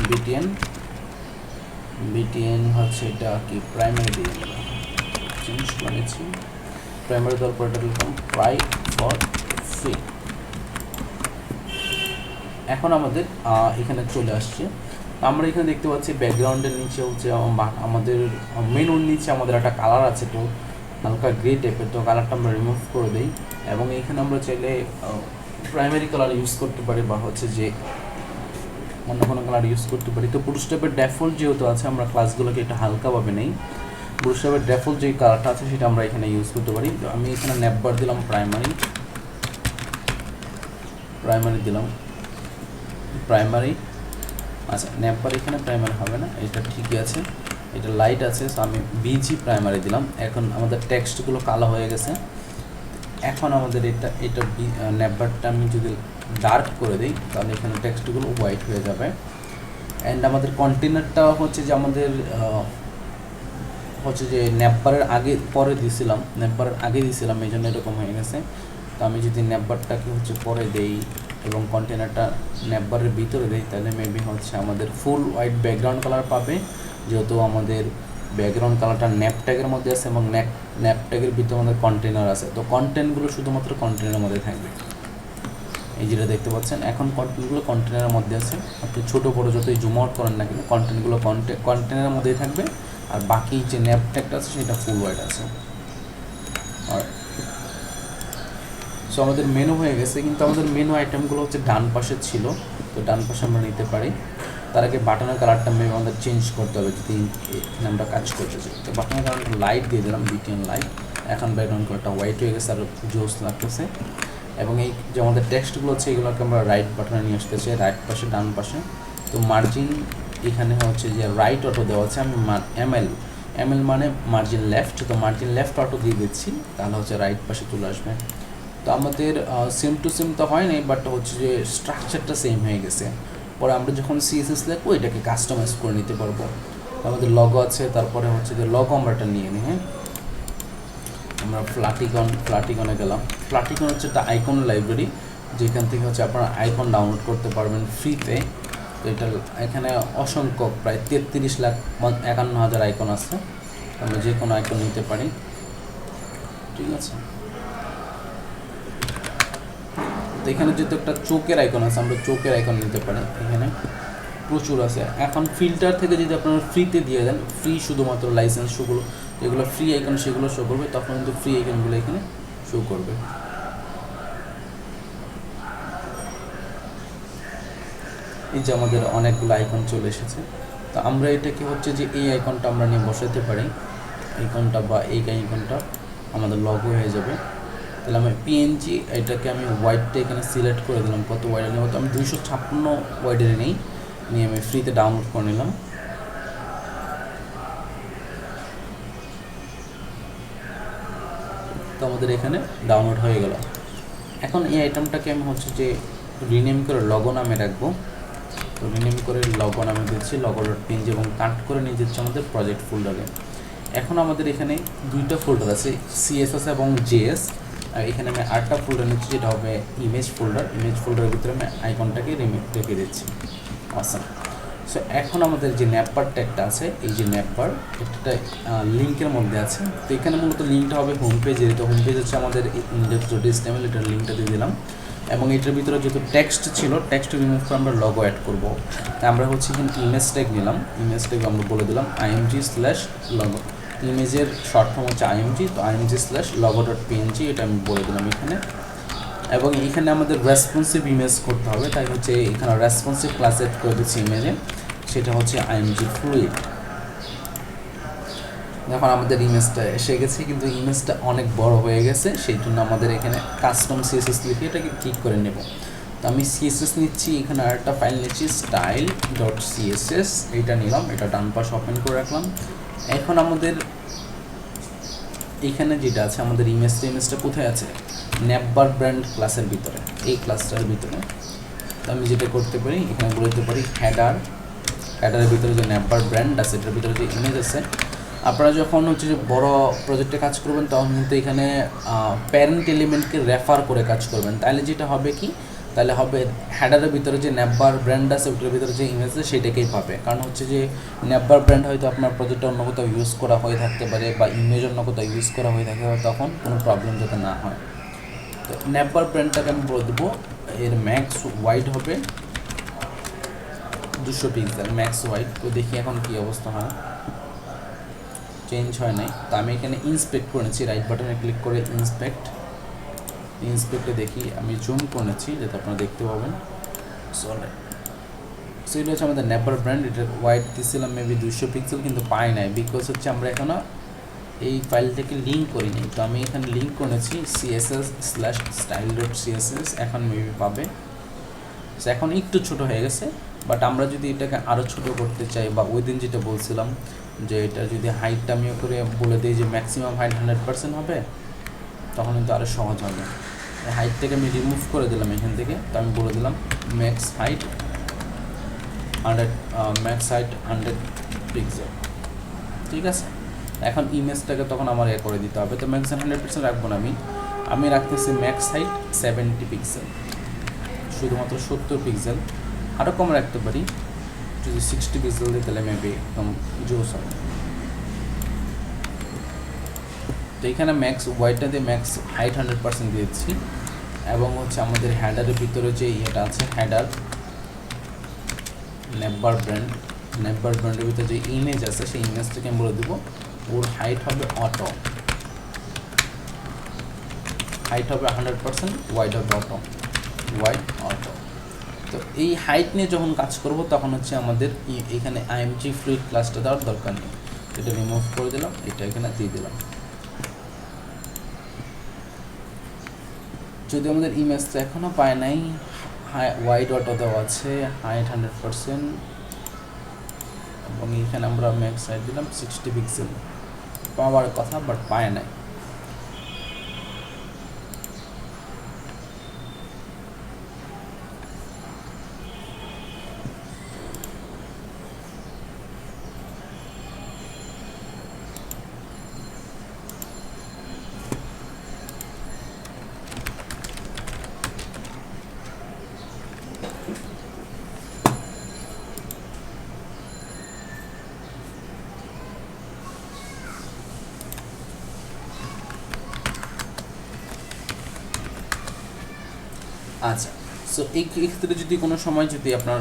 Speaker 1: বিটিএন, বিটিএন হচ্ছে এটা কি প্রাইমারি দিয়ে দিলাম, চেঞ্জ করে নিচ্ছি প্রাইমারি, দেওয়ার পর এটা লিখলাম ট্রাই ফর ফ্রি। এখন আমাদের এখানে চলে আসছে। আমরা এখানে দেখতে পাচ্ছি ব্যাকগ্রাউন্ডের নিচে হচ্ছে আমাদের মেনুর নিচে আমাদের একটা কালার আছে, তো হালকা গ্রে টাইপের, তো কালারটা আমরা রিমুভ করে দিই, এবং এখানে আমরা চাইলে প্রাইমারি কালার ইউজ করতে পারি, বা হচ্ছে যে অন্য কোনো কালার ইউজ করতে পারি। তো বুটস্ট্র্যাপের ডেফল্ট যেহেতু আছে, আমরা ক্লাসগুলোকে এটা হালকাভাবে নেই, বুটস্ট্র্যাপের ডেফল্ট যে কালারটা আছে সেটা আমরা এখানে ইউজ করতে পারি। তো আমি এখানে নেপবার দিলাম প্রাইমারি দিলাম প্রাইমারি, আচ্ছা নেপবার এখানে প্রাইমারি হবে না, এটা ঠিকই আছে, এটা লাইট আছে, সো আমি বিজি প্রাইমারি দিলাম। এখন আমাদের টেক্সটগুলো কালো হয়ে গেছে। এখন আমাদের এটা নেপবারটা আমি যদি ডার্ক করে দিই তাহলে এখানে টেক্সটগুলো হোয়াইট হয়ে যাবে। অ্যান্ড আমাদের কন্টেনারটা হচ্ছে যে আমাদের হচ্ছে যে নেপবারের আগে পরে দিয়েছিলাম, এই জন্য এরকম হয়ে গেছে। তো আমি যদি নেপবারটাকে হচ্ছে পরে দেই এবং কন্টেনারটা নেপবারের ভিতরে দেই, তাহলে মেবি হচ্ছে আমাদের ফুল হোয়াইট ব্যাকগ্রাউন্ড কালার পাবে, যেহেতু আমাদের ব্যাকগ্রাউন্ড কালারটা ন্যাপ ট্যাগের মধ্যে আছে এবং ন্যাপ ট্যাগের ভিতরে আমাদের কন্টেনার আছে। তো কন্টেন্টগুলো শুধুমাত্র কন্টেনারের মধ্যে থাকবে, এই যেটা দেখতে পাচ্ছেন। এখন কন্টেন্টগুলো কন্টেনারের মধ্যে আছে, আপনি ছোটো বড়ো যতই জুম আউট করেন না কিন্তু কন্টেন্টগুলো কন্টেনারের মধ্যেই থাকবে, আর বাকি যে ন্যাপ ট্যাগটা আছে সেটা ফুল হোয়াইট আছে। সো আমাদের মেনু হয়ে গেছে, কিন্তু আমাদের মেনু আইটেমগুলো হচ্ছে ডান পাশে ছিল, তো ডান পাশে আমরা নিতে পারি। তার আগে বাটনের কালারটা মেবি আমাদের চেঞ্জ করতে হবে যদি এখানে আমরা কাজ করতে চাই। তো বাটনের কালারটা লাইট দিয়ে দিলাম, বিটিএন লাইট। এখন ব্যাকগ্রাউন্ড কালারটা হোয়াইট হয়ে গেছে, আর জোস লাগতেছে। এবং এই যে আমাদের টেক্সটগুলো হচ্ছে এগুলোকে আমরা রাইট বাটনে নিয়ে আসতে চাই, রাইট পাশে ডান পাশে। তো মার্জিন এখানে হচ্ছে যে রাইট অটো দেওয়া আছে, আমি এমএল মানে মার্জিন লেফট, তো মার্জিন লেফট অটো দিয়ে দিচ্ছি, তাহলে হচ্ছে রাইট পাশে চলে আসবে। তো আমাদের সেম টু সেম তো হয় নাই, বাট হচ্ছে যে স্ট্রাকচারটা সেম হয়ে গেছে। পরে আমরা যখন সিএসএস লিখবো এটাকে কাস্টমাইজ করে নিতে পারবো। আমাদের লগো আছে, তারপরে হচ্ছে যে লগো আমরা এটা নিয়ে নিই। হ্যাঁ, আমরা ফ্লাটিকনে গেলাম। ফ্লাটিকন হচ্ছে একটা আইকন লাইব্রেরি, যেখান থেকে হচ্ছে আপনারা আইকন ডাউনলোড করতে পারবেন ফ্রিতে। তো এটা এখানে অসংখ্য প্রায় 33,51,000 আইকন আছে, আমরা যে কোনো আইকন নিতে পারি, ঠিক আছে। তো এখানে যেহেতু একটা চোখের আইকন আছে, আমরা চোখের আইকন নিতে পারি, এখানে প্রচুর আছে। এখন ফিল্টার থেকে যদি আপনারা ফ্রিতে দিয়ে দেন, ফ্রি শুধুমাত্র লাইসেন্স শোগুলো, যেগুলো ফ্রি আইকন সেগুলো শো করবে, তখন কিন্তু ফ্রি আইকনগুলো এখানে শো করবে। এই যে আমাদের অনেকগুলো আইকন চলে এসেছে। তো আমরা এটাকে হচ্ছে যে এই আইকনটা আমরা নিয়ে বসাতে পারি, আইকনটা বা এই আইকনটা আমাদের লগো হয়ে যাবে। তাহলে আমি পিএনজি এটাকে আমি হোয়াইটটা এখানে সিলেক্ট করে দিলাম, কত ওয়াইডের নেব, তো আমি 256 ওয়াইডের নিয়ে আমি ফ্রিতে ডাউনলোড করে নিলাম। তো আমাদের এখানে ডাউনলোড হয়ে গেল। এখন এই আইটেমটাকে আমি হচ্ছে যে রিনেম করে লগো নামে রাখবো। তো রিনেম করে লগো নামে দিচ্ছি, লগো.png, এবং কাট করে নিয়ে যাচ্ছি আমাদের প্রজেক্ট ফোল্ডারে। এখন আমাদের এখানে দুইটা ফোল্ডার আছে, সিএসএস এবং জেএস। আর এখানে আমি আরেকটা ফোল্ডার নিচ্ছি, যেটা হবে ইমেজ ফোল্ডারের ভিতরে আমি আইকনটাকে রেখে দিচ্ছি। আচ্ছা, সো এখন আমাদের যে নেপবার ট্যাগটা আছে, এই যে নেপবার একটা লিঙ্কের মধ্যে আছে। তো এখানে মূলত লিঙ্কটা হবে হোম পেজে, তো হোম পেজ হচ্ছে আমাদের index.html, এটার লিঙ্কটা দিয়ে দিলাম। এবং এটার ভিতরে যেহেতু টেক্সট ছিল, টেক্সট রিমুভ করে আমরা লগো অ্যাড করবো। আমরা হচ্ছে এখানে ইমেজ ট্যাগ নিলাম, ইমেজ ট্যাগ আমরা বলে দিলাম img/logo, ইমেজের শর্ট ফর্ম হচ্ছে img, তো img/logo.png এটা আমি বলে দিলাম এখানে। এবং এখানে আমাদের রেসপন্সিভ ইমেজ করতে হবে, তাই হচ্ছে এখানে রেসপন্সিভ ক্লাস এড করে দিচ্ছি ইমেজে। সেটা হচ্ছে আইএমজি ফ্লুইড। এখন আমাদের ইমেজটা এসে গেছে, কিন্তু ইমেজটা অনেক বড় হয়ে গেছে, সেই জন্য আমাদের এখানে কাস্টম সিএসএস লিখে এটাকে ঠিক করে নেব। তো আমি সিএসএস নিচ্ছি, এখানে আরেকটা ফাইল নিচ্ছি স্টাইল ডট সিএসএস, এটা নিলাম, এটা ডান পাশে ওপেন করে রাখলাম। এখন আমাদের এখানে যেটা আছে, আমাদের ইমেজটা কোথায় আছে, নেপবার ব্র্যান্ড ক্লাসের ভিতরে, এই ক্লাসটার ভিতরে। তো আমি যেটা করতে পারি, এখানে বলতে পারি হেডারের ভিতরে যে নেপবার ব্র্যান্ড আছে, এটার ভিতরে যে ইমেজ আছে। আপনারা যখন হচ্ছে যে বড় প্রজেক্টে কাজ করবেন, তখন কিন্তু এখানে প্যারেন্ট এলিমেন্টকে রেফার করে কাজ করবেন। তাহলে যেটা হবে কি, তাহলে হবে হেডারের ভিতরে যে নেপবার ব্র্যান্ড আছে, ওটার ভিতরে যে ইমেজ আছে সেটাকেই পাবে। কারণ হচ্ছে যে নেপবার ব্র্যান্ড হয়তো আপনার প্রজেক্টে অন্য কোথাও ইউজ করা হয়ে থাকতে পারে, বা ইমেজ অন্য কোথাও ইউজ করা হয়ে থাকে, তখন কোনো প্রবলেম যাতে না হয়। তো নেপবার ব্র্যান্ডটাকে আমি বলে দেবো, এর ম্যাক্স ওয়াইড হবে 200 পিক্সেল, ম্যাক্স ওয়াইড। তো দেখি এখন কী অবস্থা হয়, চেঞ্জ হয় নাই। তো আমি এখানে ইন্সপেক্ট করে নিচ্ছি, রাইট বাটনে ক্লিক করে ইন্সপেক্টে দেখি, আমি জুম করে নিচ্ছি যাতে আপনারা দেখতে পাবেন। সো এটা হচ্ছে আমাদের নেপার ব্র্যান্ড, এটার ওয়াইড দিয়েছিলাম মেবি 200 পিক্সেল, কিন্তু পাই নাই, বিকজ হচ্ছে আমরা এখনও এই ফাইলটাকে লিঙ্ক করিনি। তো আমি এখানে লিঙ্ক করেছি css/style.css, এখন মেবি পাবে। এখন একটু ছোট হয়ে গেছে, বাট আমরা যদি এটাকে আরও ছোট করতে চাই, বা ওই দিন যেটা বলছিলাম যে এটা যদি হাইটটা আমি করে বলে দিই যে ম্যাক্সিমাম হাইট 100% হবে, তখন কিন্তু আরও সহজ হবে। হাইটটাকে আমি রিমুভ করে দিলাম এখান থেকে। তো আমি বলে দিলাম ম্যাক্স হাইট 100 পিক্সেল, ঠিক আছে। এখন ইমেজটাকে তখন আমার করে দিতে হবে। তো ম্যাক্স 100% রাখবো না, আমি রাখতেছি ম্যাক্স হাইট 70 পিক্সেল, শুধুমাত্র 70 পিক্সেল। আরও কম রাখতে পারি, যদি 60 পিক্সেল দিই তাহলে মেবি একদম জোস হবে। তো এখানে ম্যাক্স ওয়াইডটা দিয়ে ম্যাক্স হাইট 100% দিয়েছি। এবং হচ্ছে আমাদের হেডারের ভিতরে যে ইয়েটা আছে, হেডার নেপবার ব্র্যান্ডের ভিতরে যে ইমেজ আছে, সেই ইমেজটাকে আমি বলে দেবো ওর হাইট হবে 100%, ওয়াইড হবে অটো। তো এই হাইট নিয়ে যখন কাজ করব, তখন হচ্ছে আমাদের এখানে আইএমজি ফ্লুইড ক্লাসটা দেওয়ার দরকার নেই। এটা রিমুভ করে দিলাম, এটা এখানে দিয়ে দিলাম। যদি আমাদের ইমেজটা এখনও পায় নাই, ওয়াইড অটো দেওয়া আছে, হাইট 100%, এবং এখানে আমরা ম্যাক্স হাইট দিলাম 60 পিক্সেল, পাওয়ার কথা, বাট পায় নাই। আচ্ছা, সো এই ক্ষেত্রে যদি কোনো সময় যদি আপনার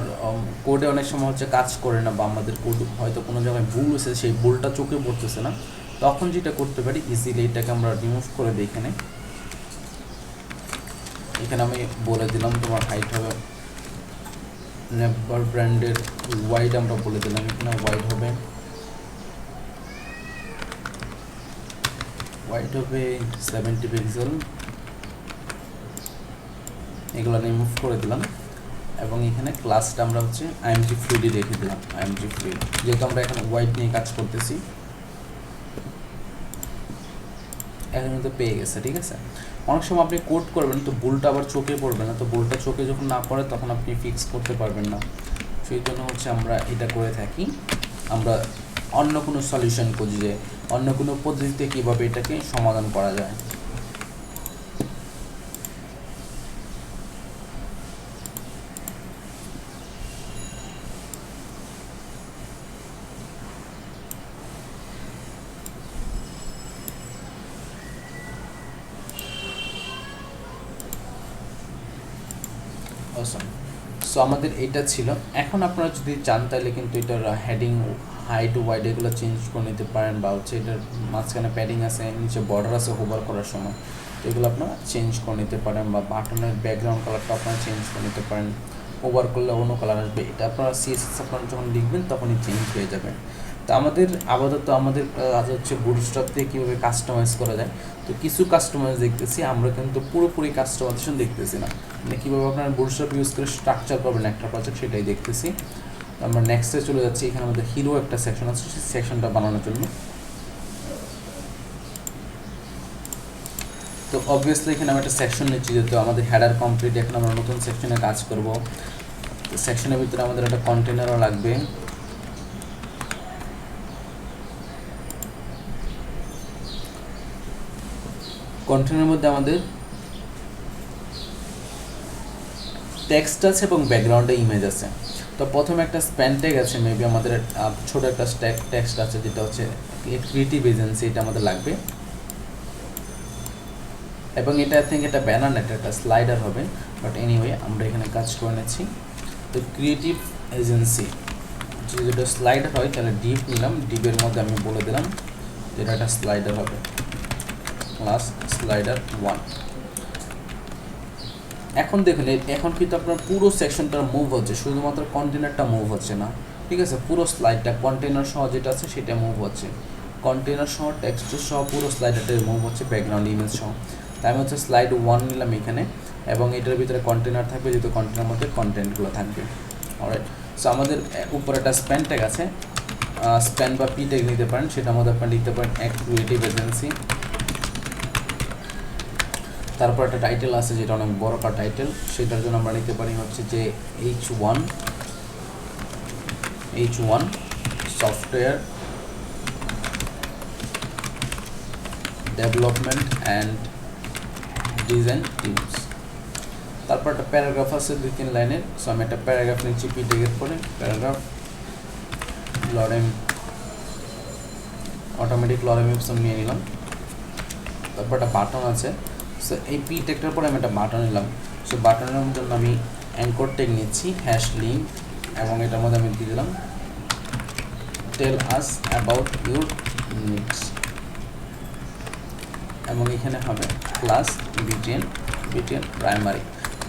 Speaker 1: কোডে অনেক সময় হচ্ছে কাজ করে না, বা আমাদের কোড হয়তো কোনো জায়গায় ভুল হয়েছে, সেই ভুলটা চোখে পড়তেছে না, তখন যেটা করতে পারি, ইজিলি এটাকে আমরা রিমুভ করে দিই। এখানে আমি বলে দিলাম তোমার হাইট হবে, নেপবার ব্র্যান্ডের ওয়াইড আমরা বলে দিলাম, এখানে ওয়াইড হবে 70 পিক্সেল, এগুলো রিমুভ করে দিলাম। এবং এখানে ক্লাসটা আমরা হচ্ছে আইএমজি ফ্লুইডে রেখে দিলাম, আইএমজি ফ্লুইড, যেহেতু আমরা এখানে ওয়াইড নিয়ে কাজ করতেছি। এখন কিন্তু পেয়ে গেছে, ঠিক আছে। অনেক সময় আপনি কোড করবেন, তো ভুলটা আবার চোখে পড়বে না, তো ভুলটা চোখে যখন না পড়ে, তখন আপনি ফিক্স করতে পারবেন না। সেই জন্য হচ্ছে আমরা এটা করে থাকি, আমরা অন্য কোনো সলিউশন খুঁজি, যে অন্য কোনো পদ্ধতিতে কীভাবে এটাকে সমাধান করা যায়। সো আমাদের এটা ছিল। এখন আপনারা যদি চান, তাহলে কিন্তু এটার হেডিং, হাইট, ওয়াইড এগুলো চেঞ্জ করে নিতে পারেন, বা হচ্ছে এটার মাঝখানে প্যাডিং আছে, নিচে বর্ডার আছে হোভার করার সময়, তো এগুলো আপনারা চেঞ্জ করে নিতে পারেন, বা বাটনের ব্যাকগ্রাউন্ড কালারটা আপনারা চেঞ্জ করে নিতে পারেন। ওভার করলে অন্য কালার আসবে, এটা আপনারা সিএসএস আপনারা যখন লিখবেন তখনই চেঞ্জ হয়ে যাবে। তো আমাদের আপাতত আমাদের কাজ হচ্ছে বুটস্ট্র্যাপ দিয়ে কীভাবে কাস্টমাইজ করা যায়। তো কিছু কাস্টমাইজ দেখতেছি, আমরা কিন্তু পুরোপুরি কাস্টমাইজেশন দেখতেছি না, মানে কীভাবে আপনারা বুটস্ট্র্যাপ ইউজ করে স্ট্রাকচার করবেন একটা প্রজেক্ট সেটাই দেখতেছি। আমরা নেক্সটে চলে যাচ্ছি। এখানে আমাদের হিরো একটা সেকশন আছে, সেই সেকশনটা বানানোর জন্য। তো অবভিয়াসলি এখানে আমি একটা সেকশন নিচ্ছি, যেহেতু আমাদের হেডার কমপ্লিট, এখন আমরা নতুন সেকশনে কাজ করব। তো সেকশনের ভিতরে আমাদের একটা কন্টেনারও লাগবে। কন্টেনারের মধ্যে আমাদের টেক্সট আছে এবং ব্যাকগ্রাউন্ডে ইমেজ আছে। তো প্রথমে একটা স্প্যান ট্যাগ আছে, মেবি আমাদের ছোট একটা টেক্সট আছে যেটা হচ্ছে ক্রিয়েটিভ এজেন্সি, এটা আমাদের লাগবে। এবং এটা থেকে একটা ব্যানার না, একটা স্লাইডার হবে, বাট এনিওয়ে আমরা এখানে কাজ করে নিচ্ছি। তো ক্রিয়েটিভ এজেন্সি যদি এটা স্লাইডার হয় তাহলে ডিপ নিলাম, ডিপের মধ্যে আমি বলে দিলাম যেটা একটা স্লাইডার হবে, ক্লাস স্লাইডার 1। এখন দেখুন এখন কিন্তু আপনার পুরো সেকশনটা মুভ হচ্ছে, শুধুমাত্র কন্টেনারটা মুভ হচ্ছে না, ঠিক আছে? পুরো স্লাইডটা কন্টেনার সহ যেটা আছে সেটা মুভ হচ্ছে, কন্টেনার সহ টেক্সট সহ পুরো স্লাইডারটা মুভ হচ্ছে, ব্যাকগ্রাউন্ড ইমেজ সহ। তাই আমি হচ্ছে স্লাইড 1 নিলাম এখানে, এবং এটার ভিতরে কন্টেনার থাকবে, যেহেতু কন্টেনার মধ্যে কন্টেন্টগুলো থাকবে। অলরাইট, সো আমাদের উপরে একটা স্প্যান ট্যাগ আছে, স্প্যান বা পি ট্যাগ নিতে পারেন, সেটার মধ্যে আপনার লিখতে পারেন এক ক্রিয়েটিভ এজেন্সি। তারপর একটা টাইটেল আছে যেটা অনেক বড় একটা টাইটেল, সেটার জন্য আমরা লিখতে পারি হচ্ছে যে H1 software development and design teams. তারপর একটা প্যারাগ্রাফ আছে 2-3 লাইনের, সো আমি একটা প্যারাগ্রাফ নিচ্ছি পি ট্যাগের পরে, প্যারাগ্রাফ অটোমেটিক লরেম ইপসন নিয়ে নিলাম। তারপর একটা বাটন আছে, সো এই পি ট্যাগটার পরে আমি একটা বাটন নিলাম। সো বাটনের জন্য আমি অ্যাঙ্কর ট্যাগ নিচ্ছি #link, এবং এটার মধ্যে আমি দিয়ে দিলাম টেল আস অ্যাবাউট ইউর নিডস, এবং এখানে হবে ক্লাস বিটিএন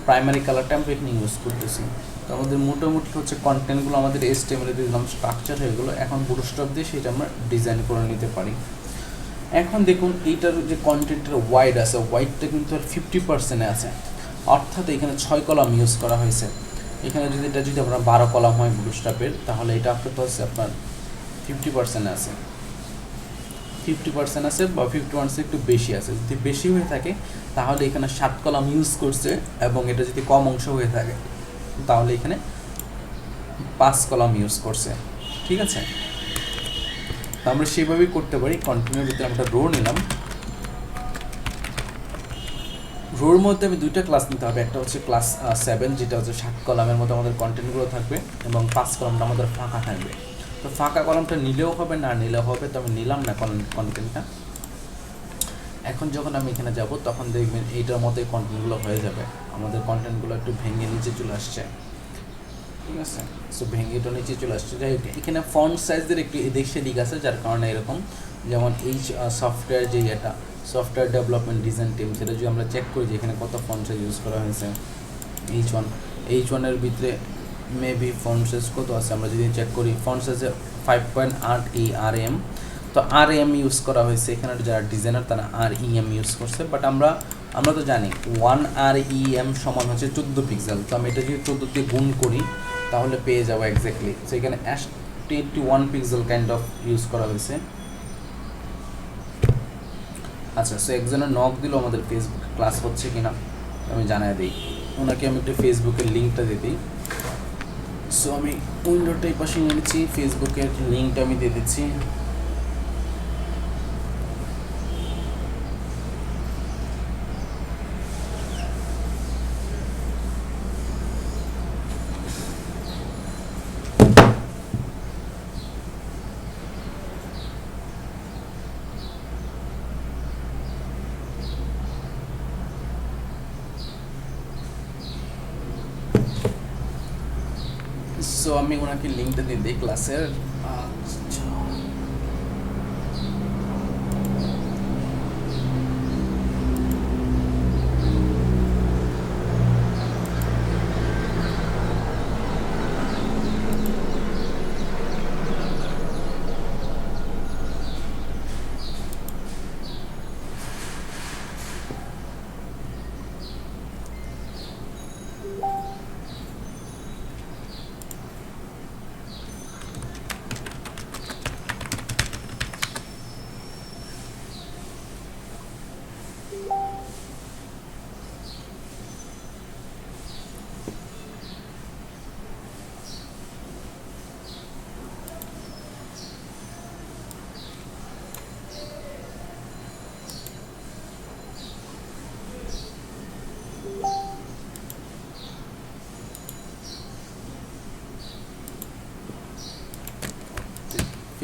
Speaker 1: প্রাইমারি কালারটা আমরা এখানে ইউজ করতেছি। তো আমাদের মোটামুটি হচ্ছে কন্টেন্টগুলো আমাদের HTML দিয়ে দিলাম, স্ট্রাকচার হয়ে গেলো। এখন বুটস্ট্র্যাপ দিয়ে সেটা আমরা ডিজাইন করে নিতে পারি। এখন দেখুন এইটার যে কন্টেন্টের ওয়াইড আছে, ওয়াইডটা কিন্তু আর 50% আছে, অর্থাৎ এখানে 6 কলাম ইউজ করা হয়েছে। এখানে যদি আপনার 12 কলাম হয় বুটস্ট্র্যাপের, তাহলে এটা হচ্ছে আপনার 50% আছে, 50% আছে বা 50% একটু বেশি আছে। যদি বেশি হয়ে থাকে তাহলে এখানে 7 কলাম ইউজ করছে, এবং এটা যদি কম অংশ হয়ে থাকে তাহলে এখানে 5 কলাম ইউজ করছে, ঠিক আছে? তো আমরা সেইভাবেই করতে পারি। কন্টেন্টের ভিতরে আমরা রো নিলাম, রোর মধ্যে আমি 2টা ক্লাস নিতে হবে, একটা হচ্ছে ক্লাস 7 যেটা হচ্ছে 7 কলামের মধ্যে আমাদের কন্টেন্টগুলো থাকবে, এবং 5 কলামটা আমাদের ফাঁকা থাকবে। তো ফাঁকা কলামটা নিলেও হবে না নিলেও হবে, তো আমি নিলাম না কন্টেন্টটা। এখন যখন আমি এখানে যাব তখন দেখবেন এইটার মতোই কন্টেন্টগুলো হয়ে যাবে, আমাদের কন্টেন্টগুলো একটু ভেঙে নিচে চলে আসছে, ঠিক আছে? সো ভেঙে এটা নিচে চলে আসছে। যাই হোক, এখানে ফন্ট সাইজের একটু এদিক সেদিক আছে, যার কারণে এরকম। যেমন এই সফটওয়্যার যে এটা সফটওয়্যার ডেভেলপমেন্ট ডিজাইন টিম, সেটা যদি আমরা চেক করি যে এখানে কত ফন্ট সাইজ ইউজ করা হয়েছে, H1 এর ভিতরে মেবি ফন্ট সাইজ কত আছে, আমরা যদি চেক করি ফন্ট সাইজে 5.8 RM। তো RM ইউজ করা হয়েছে, এখানে যারা ডিজাইনার তারা REM ইউজ করছে, বাট আমরা তো জানি 1 REM সমান হচ্ছে 14 পিক্সেল। তো আমি এটা যদি 14 দিয়ে গুণ করি তাহলে পেয়ে যাবো এক্স্যাক্টলি। সো এখানে 81 পিক্সেল কাইন্ড অফ ইউজ করা হয়েছে। আচ্ছা, সো একজনের নক দিল আমাদের ফেসবুকে ক্লাস হচ্ছে কিনা আমি জানাই দিই, ওনাকে আমি একটু ফেসবুকের লিঙ্কটা দিয়ে দিই। সো আমি উইন্ডোটা এই পাশে নিয়ে নিচ্ছি, ফেসবুকের লিঙ্কটা আমি দিয়ে দিচ্ছি। সো আমি ওনাকে লিঙ্কটা দিয়ে দিই ক্লাসের।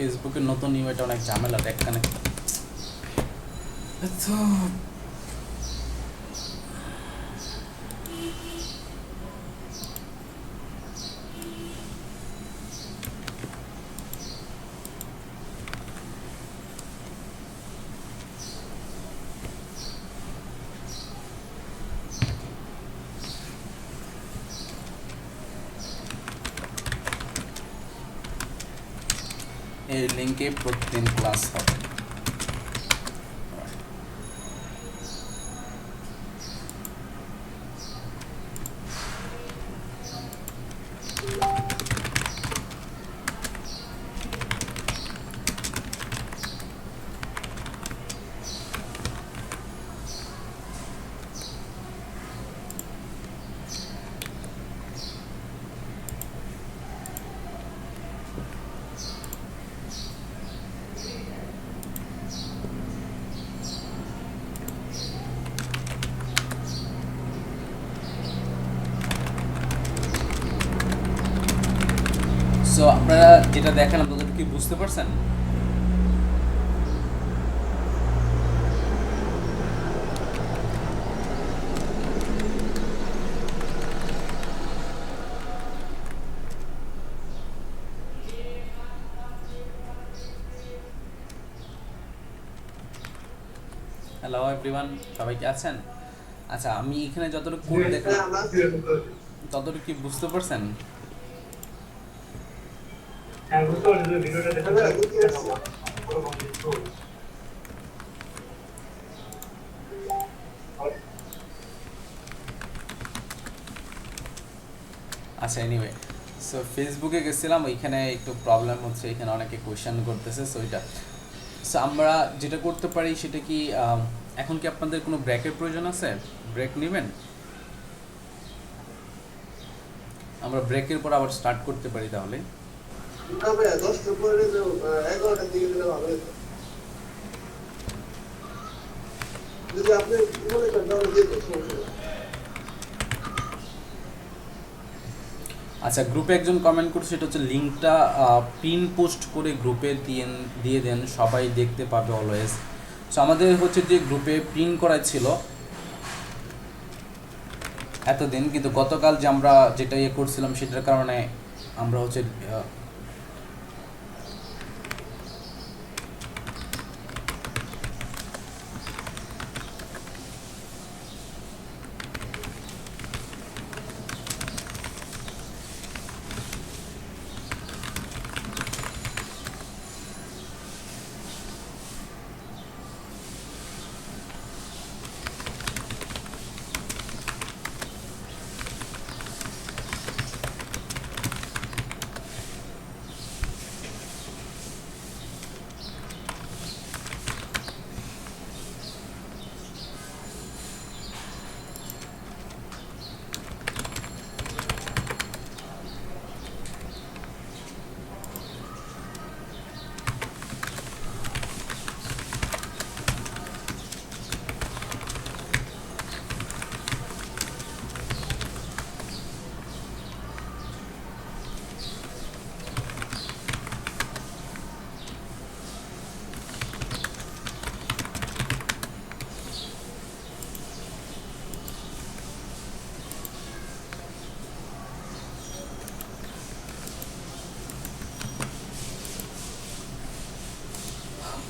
Speaker 1: ফেসবুকের নতুন নিউ এটা অনেক ঝামেলা একখানে তো এই লিঙ্কে প্রতিদিন ক্লাস হবে। সো আপনারা যেটা দেখালাম তাদের কি বুঝতে পারছেন? হ্যালো এভরিওয়ান, সবাই কি আছেন? আচ্ছা, আমি এখানে যতটুকু কোড দেখলাম ততটুকু কি বুঝতে পারছেন? আচ্ছা, এনিওয়ে, সো ফেসবুকে গেছিলাম, ওইখানে একটু প্রবলেম হচ্ছে, এখানে অনেকে কোয়েশ্চেন করতেছে। সো এটা সো আমরা যেটা করতে পারি সেটা কি, এখন কি আপনাদের কোনো ব্রেকের প্রয়োজন আছে? ব্রেক নেবেন? আমরা ব্রেকের পর আবার স্টার্ট করতে পারি তাহলে।
Speaker 2: না ভাইয়া 10টা পরে 11টার দিকে দিলে ভালো হতো। যদি আপনি মনে করেন তাহলে দিয়ে দেন, সমস্যা নেই।
Speaker 1: আচ্ছা, গ্রুপে একজন কমেন্ট করছে, সেটা হচ্ছে লিঙ্কটা পিন পোস্ট করে গ্রুপে দিয়ে দেন, সবাই দেখতে পাবে অলওয়েজ। সো আমাদের হচ্ছে যে গ্রুপে পিন করা ছিল এতদিন, কিন্তু গতকাল যে আমরা যেটা ইয়ে করছিলাম সেটার কারণে আমরা হচ্ছে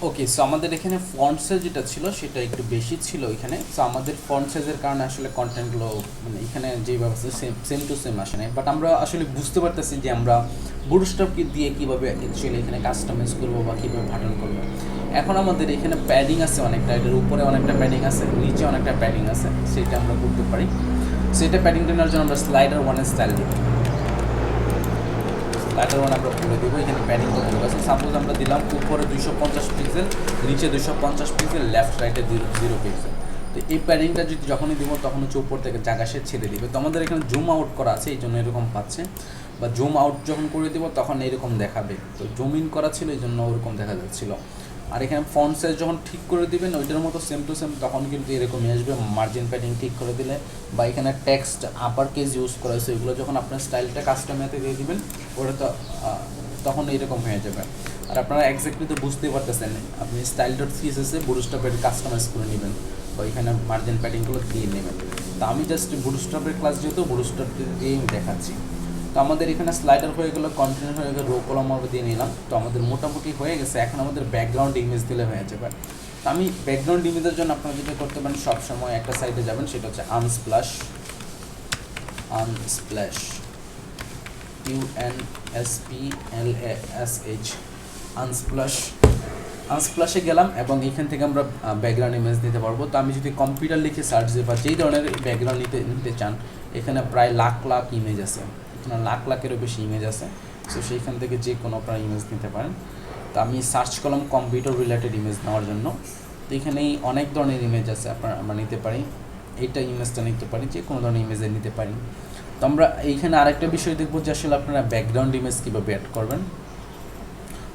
Speaker 1: ওকে। সো আমাদের এখানে ফন্ট সাইজ যেটা ছিল সেটা একটু বেশি ছিল এখানে। সো আমাদের ফন্ট সাইজের কারণে আসলে কন্টেন্টগুলো মানে এখানে যেভাবে সেম টু সেম আসে না, বাট আমরা আসলে বুঝতে পারতেছি যে আমরা বুটস্ট্র্যাপকে দিয়ে কীভাবে অ্যাকচুয়ালি এখানে কাস্টমাইজ করবো বা কীভাবে বাটন করবো। এখন আমাদের এখানে প্যাডিং আছে অনেকটা, এটার উপরে অনেকটা প্যাডিং আছে, নিচে অনেকটা প্যাডিং আছে, সেটা আমরা করতে পারি। সেটা প্যাডিংটা নেওয়ার জন্য আমরা স্লাইডার ওয়ানের স্টাইল দিব। স্লাইডার ওয়ান আমরা বলে দেবো এখানে প্যাডিং কত আছে। সাপোজ আমরা দিলাম উপরে 250 পিক্সেল, নিচে 250 পিক্সেল, লেফট রাইটে 0 পিক্সেল। তো এই প্যাডিংটা যদি যখনই দিব তখন হচ্ছে উপর থেকে জায়গা সে ছেড়ে দিবে। তো আমাদের এখানে জুম আউট করা আছে, এই জন্য এরকম পাচ্ছে, বা জুম আউট যখন করে দেবো তখন এইরকম দেখাবে। তো জুম ইন করা ছিল এই জন্য ওরকম দেখা যাচ্ছিলো। আর এখানে ফন্ট সাইজ যখন ঠিক করে দিবেন ওইটার মতো সেম টু সেম তখন কিন্তু এরকমই আসবে। মার্জিন প্যাডিং ঠিক করে দিলে বা এখানে টেক্সট আপার কেস ইউজ করা হয়েছে, এগুলো যখন আপনার স্টাইলটা কাস্টমাইজে দিয়ে দিবেন ওটা তো তখন এইরকম হয়ে যাবে। আর আপনারা এক্স্যাক্টলি তো বুঝতেই পারতেছেন, আপনি style.css এ বুটস্ট্র্যাপের কাস্টমাইজ করে নেবেন বা এখানে মার্জিন প্যাডিংগুলো দিয়ে নেবেন। তো আমি জাস্ট বুটস্ট্র্যাপের ক্লাস যেহেতু বুটস্ট্র্যাপ দিয়েই দেখাচ্ছি। তো আমাদের এখানে স্লাইডার হয়ে গেলো, কন্টেন্ট হয়ে গেলো, রো কলাম আমরা দিয়ে নিলাম। তো আমাদের মোটামুটি হয়ে গেছে, এখন আমাদের ব্যাকগ্রাউন্ড ইমেজ দিলে হয়ে যাবে। তো আমি ব্যাকগ্রাউন্ড ইমেজের জন্য আপনারা যেটা করতে পারেন, সবসময় একটা সাইডে যাবেন, সেটা হচ্ছে আনস্প্ল্যাশ, UNSPLASH, আনস্প্ল্যাশে গেলাম এবং এখান থেকে আমরা ব্যাকগ্রাউন্ড ইমেজ দিতে পারবো। তো আমি যদি কম্পিউটার লিখে সার্চ দিই বা যেই ধরনের ব্যাকগ্রাউন্ড নিতে চান, এখানে প্রায় লাখ লাখ ইমেজ আছে, এখানে লাখ লাখেরও বেশি ইমেজ আছে। সো সেইখান থেকে যে কোনো আপনারা ইমেজ নিতে পারেন। তো আমি সার্চ করলাম কম্পিউটার রিলেটেড ইমেজ নেওয়ার জন্য। তো এখানেই অনেক ধরনের ইমেজ আছে, আমরা নিতে পারি, এইটা ইমেজটা নিতে পারি, যে কোনো ধরনের ইমেজে নিতে পারি। তো আমরা এইখানে আরেকটা বিষয় দেখবো যে আসলে আপনারা ব্যাকগ্রাউন্ড ইমেজ কীভাবে অ্যাড করবেন।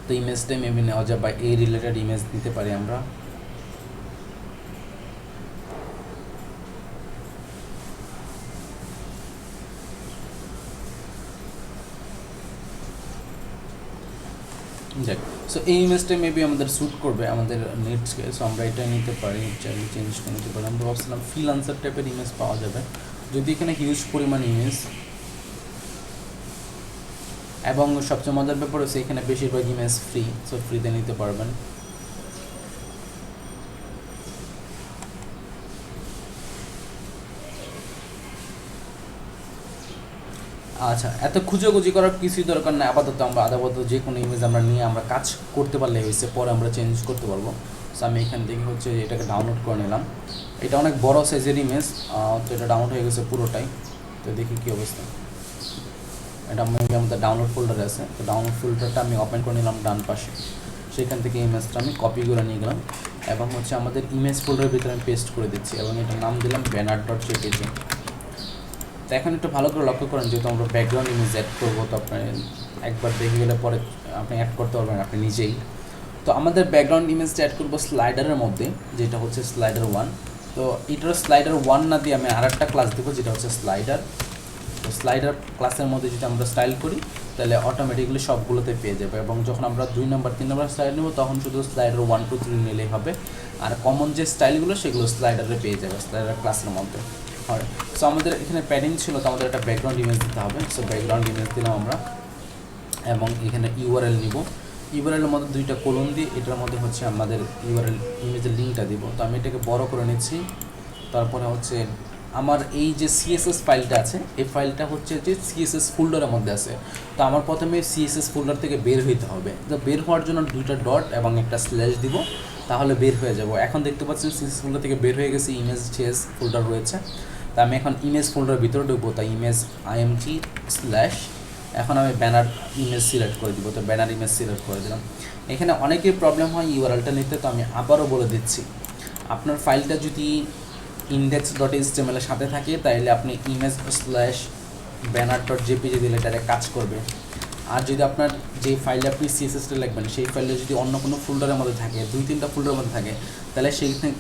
Speaker 1: তো ইমেজটা মেবি নেওয়া যায় বা এই রিলেটেড ইমেজ নিতে পারি আমরা। যাক, সো এই ইমেজটা মেবি আমাদের স্যুট করবে আমাদের নিডসকে। সো আমরা এটা নিতে পারি, চাইলে চেঞ্জ করে নিতে পারি। আমরা ভাবছিলাম ফ্রিল্যান্সার টাইপের ইমেজ পাওয়া যাবে, যদি এখানে হিউজ পরিমাণ ইমেজ, এবং সবচেয়ে মজার ব্যাপার হচ্ছে এখানে বেশিরভাগ ইমেজ ফ্রি, সো ফ্রিতে নিতে পারবেন। আচ্ছা, এত খুঁজোখুঁজি করার কিছুই দরকার নেই, আপাতত যে কোনো ইমেজ আমরা নিয়ে আমরা কাজ করতে পারলে হয়েছে, পরে আমরা চেঞ্জ করতে পারবো। সো আমি এখান থেকে হচ্ছে এটাকে ডাউনলোড করে নিলাম। এটা অনেক বড় সাইজের ইমেজ, তো এটা ডাউনলোড হয়ে গেছে পুরোটাই। তো দেখি কী অবস্থা। এটা আমাদের ডাউনলোড ফোল্ডারে আছে। তো ডাউনলোড ফোল্ডারটা আমি ওপেন করে নিলাম ডান পাশে, সেখান থেকে ইমেজটা আমি কপি করে নিয়ে গেলাম এবং হচ্ছে আমাদের ইমেজ ফোল্ডারের ভিতরে আমি পেস্ট করে দিচ্ছি এবং এটার নাম দিলাম banner.jpg। তো এখন একটু ভালো করে লক্ষ্য করেন, যেহেতু আমরা ব্যাকগ্রাউন্ড ইমেজ অ্যাড করবো, তো আপনি একবার দেখে গেলে পরে আপনি অ্যাড করতে পারবেন আপনি নিজেই। তো আমাদের ব্যাকগ্রাউন্ড ইমেজটা অ্যাড করবো স্লাইডারের মধ্যে, যেটা হচ্ছে স্লাইডার 1। তো এটার স্লাইডার 1 না দিয়ে আমি আরেকটা ক্লাস দেবো, যেটা হচ্ছে স্লাইডার। তো স্লাইডার ক্লাসের মধ্যে যদি আমরা স্টাইল করি, তাহলে অটোমেটিকলি সবগুলোতে পেয়ে যাবে। এবং যখন আমরা 2 নম্বর 3 নম্বর স্টাইল নেব, তখন শুধু স্লাইডার 1 2 3 নিলেই হবে। আর কমন যে স্টাইলগুলো সেগুলো স্লাইডারে পেয়ে যাবে, স্লাইডার ক্লাসের মধ্যে। হয়। সো আমাদের এখানে প্যাডিং ছিল, তো আমাদের একটা ব্যাকগ্রাউন্ড ইমেজ দিতে হবে। সো ব্যাকগ্রাউন্ড ইমেজ দিলাম আমরা এবং এখানে ইউআরএল নিব। ইউআরএলের মধ্যে 2টা কোলন দিয়ে এটার মধ্যে হচ্ছে আমাদের ইউআরএল ইমেজের লিঙ্কটা দিব। তো আমি এটাকে বড় করে নিচ্ছি। তারপরে হচ্ছে আমার এই যে সিএসএস ফাইলটা আছে, এই ফাইলটা হচ্ছে যে সিএসএস ফোল্ডারের মধ্যে আছে। তো আমার প্রথমে সিএসএস ফোল্ডার থেকে বের হইতে হবে। তো বের হওয়ার জন্য 2টা ডট এবং একটা স্ল্যাশ দিব, তাহলে বের হয়ে যাব। এখন দেখতে পাচ্ছেন সিএসএস ফোল্ডার থেকে বের হয়ে গেছে, ইমেজ সিএস ফোল্ডার রয়েছে। তা আমি এখন ইমেজ ফোল্ডারের ভিতরে ঢুকবো, তাই ইমেজ IMG স্ল্যাশ, এখন আমি ব্যানার ইমেজ সিলেক্ট করে দিব। তো ব্যানার ইমেজ সিলেক্ট করে দিলাম। এখানে অনেকের প্রবলেম হয় ইউআরএলটা নিতে, তো আমি আবারও বলে দিচ্ছি, আপনার ফাইলটা যদি index.html এর সাথে থাকে, তাইলে আপনি ইমেজ স্ল্যাশ banner.jpg দিলে ডাইরেক্ট কাজ করবে। আর যদি আপনার যে ফাইলে আপনি সিএসএসটা লিখবেন, সেই ফাইলে যদি অন্য কোনো ফোল্ডারের মধ্যে থাকে, 2-3টা ফোল্ডারের মধ্যে থাকে, তাহলে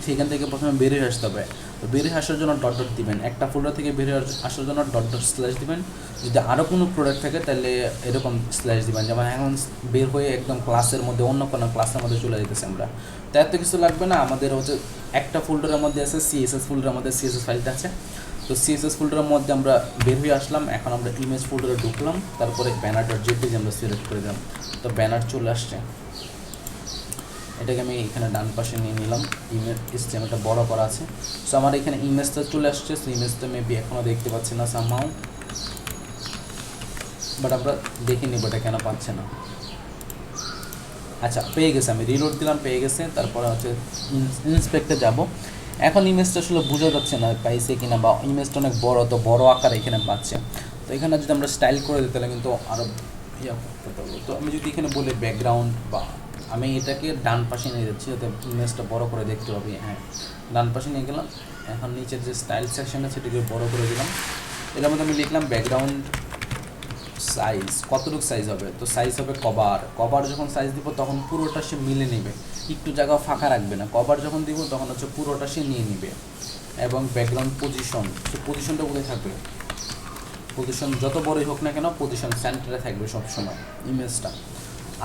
Speaker 1: সেইখান থেকে প্রথমে বেরিয়ে আসতে হবে। তো বেরিয়ে আসার জন্য ডট ডট দিবেন, একটা ফোল্ডার থেকে বেরিয়ে আসার জন্য ডট ডট স্ল্যাশ দিবেন। যদি আরও কোনো প্রোডাক্ট থাকে, তাহলে এরকম স্ল্যাশ দিবেন। যেমন এখন বের হয়ে একদম ক্লাসের মধ্যে অন্য কোনো ক্লাসের মধ্যে চলে যেতেছে আমরা, তো এত কিছু লাগবে না। আমাদের হচ্ছে একটা ফোল্ডারের মধ্যে আছে সিএসএস ফোল্ডারের মধ্যে সিএসএস ফাইলটা আছে। তো সিএসএস ফোল্ডারের মধ্যে আমরা বের হয়ে আসলাম, এখন আমরা ইমেজ ফোল্ডারে ঢুকলাম, তারপরে banner.jpg আমরা সিলেক্ট করে দিলাম। তো ব্যানার চলে আসছে, এটাকে আমি এখানে ডান পাশে নিয়ে নিলাম। ইমেজ HTMLটা বড় করা আছে। সো আমার এখানে ইমেজটা চলে আসছে। সো ইমেজটা মেবি এখনও দেখতে পাচ্ছি না সামহাউ, বাট আমরা দেখে নিব এটা কেন পাচ্ছে না। আচ্ছা, পেয়ে গেছে, আমি রিলোড দিলাম, পেয়ে গেছে। তারপরে হচ্ছে ইন্সপেক্টে যাব। এখন ইমেজটা আসলে বোঝা যাচ্ছে না পাইছে কিনা, বা ইমেজটা অনেক বড়, তো বড় আকার এখানে পাচ্ছে। তো এখানে যদি আমরা স্টাইল করে দিই, তাহলে কিন্তু আরও করতে পারবো। তো আমি যদি এখানে বলি ব্যাকগ্রাউন্ড, বা আমি এটাকে ডান পাশে নিয়ে যাচ্ছি যাতে ইমেজটা বড় করে দেখতে পাবি। হ্যাঁ, ডান পাশে নিয়ে গেলাম। এখন নিচের যে স্টাইল সেকশনটা সেটাকে বড় করে দিলাম। এটার মধ্যে আমি লিখলাম ব্যাকগ্রাউন্ড সাইজ, কতটুকু সাইজ হবে। তো সাইজ হবে কভার যখন সাইজ দিব, তখন পুরোটা সে মিলে নেবে, একটু জায়গা ফাঁকা রাখবে না। কভার যখন দিব, তখন হচ্ছে পুরোটা সে নিয়ে নেবে। এবং ব্যাকগ্রাউন্ড পজিশন, তো পজিশনটা কোথায় থাকবে, পজিশন যত বড়ই হোক না কেন, পজিশন সেন্টারে থাকবে সবসময় ইমেজটা।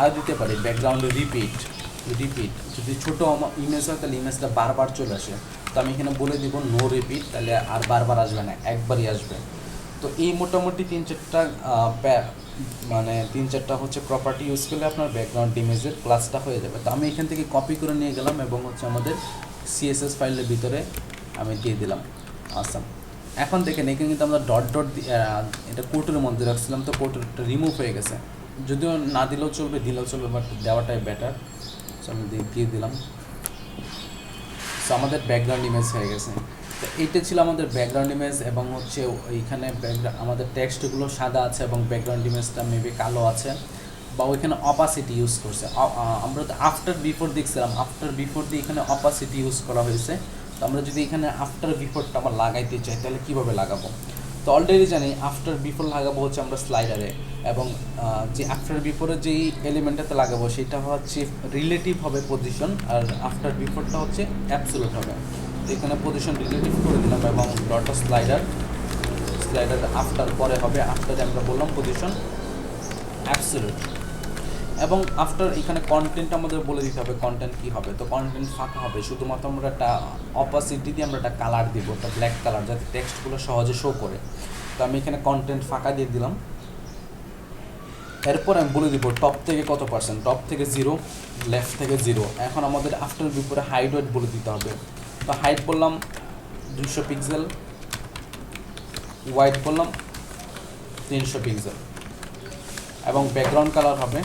Speaker 1: আর দিতে পারি ব্যাকগ্রাউন্ডে রিপিট যদি ছোটো ইমেজ হয় তাহলে ইমেজটা বারবার চলে আসে, তো আমি এখানে বলে দিব নো রিপিট, তাহলে আর বারবার আসবে না, একবারই আসবে। তো এই মোটামুটি 3-4টা হচ্ছে প্রপার্টি ইউজ করলে আপনার ব্যাকগ্রাউন্ড ইমেজের ক্লাসটা হয়ে যাবে। তো আমি এখান থেকে কপি করে নিয়ে গেলাম এবং হচ্ছে আমাদের সিএসএস ফাইলের ভিতরে আমি দিয়ে দিলাম। আসাম, এখন দেখেন এখানে কিন্তু আমরা ডট এটা কোটের মধ্যে রাখছিলাম, তো কোটটা রিমুভ হয়ে গেছে। যদিও না দিলেও চলবে, দিলেও চলবে, বাট দেওয়াটাই বেটার। সো আমি দিয়ে দিলাম। সো আমাদের ব্যাকগ্রাউন্ড ইমেজ হয়ে গেছে। তো এইটা ছিল আমাদের ব্যাকগ্রাউন্ড ইমেজ, এবং হচ্ছে ওইখানে আমাদের টেক্সটগুলো সাদা আছে এবং ব্যাকগ্রাউন্ড ইমেজটা মেবি কালো আছে, বা ওইখানে অপাসিটি ইউজ করছে। আমরা তো আফটার বিফোর দেখছিলাম, আফটার বিফোর দিয়ে এখানে অপাসিটি ইউজ করা হয়েছে। তো আমরা যদি এখানে আফটার বিফোরটা আবার লাগাইতে চাই তাহলে কীভাবে লাগাবো? তো অলরেডি জানি আফটার বিফোর লাগাবো হচ্ছে আমরা স্লাইডারে, এবং যে আফটার বিফোরের যেই এলিমেন্টটাতে লাগাবো সেটা হচ্ছে রিলেটিভ হবে পজিশন, আর আফটার বিফোরটা হচ্ছে অ্যাবসোলুট হবে। তো এখানে পজিশন রিলেটিভ করে দিলাম এবং ডটটা স্লাইডার আফটার পরে হবে, আফটারে আমরা বললাম পজিশন অ্যাবসোলুট। এবং আফটার এখানে কন্টেন্ট আমাদের বলে দিতে হবে কন্টেন্ট কী হবে। তো কন্টেন্ট ফাঁকা হবে, শুধুমাত্র আমরা একটা অপাসিটি দিয়ে আমরা একটা কালার দিব, একটা ব্ল্যাক কালার, যাতে টেক্সটগুলো সহজে শো করে। তো আমি এখানে কন্টেন্ট ফাঁকা দিয়ে দিলাম। এরপর আমি বলে দিব টপ থেকে কত %, টপ থেকে 0, লেফট থেকে 0। এখন আমাদের আফটার বিফোরে হাইট ওয়েট বলে দিতে হবে। তো হাইট বললাম 200 পিক্সেল, ওয়াইড বললাম 300 পিক্সেল, এবং ব্যাকগ্রাউন্ড কালার হবে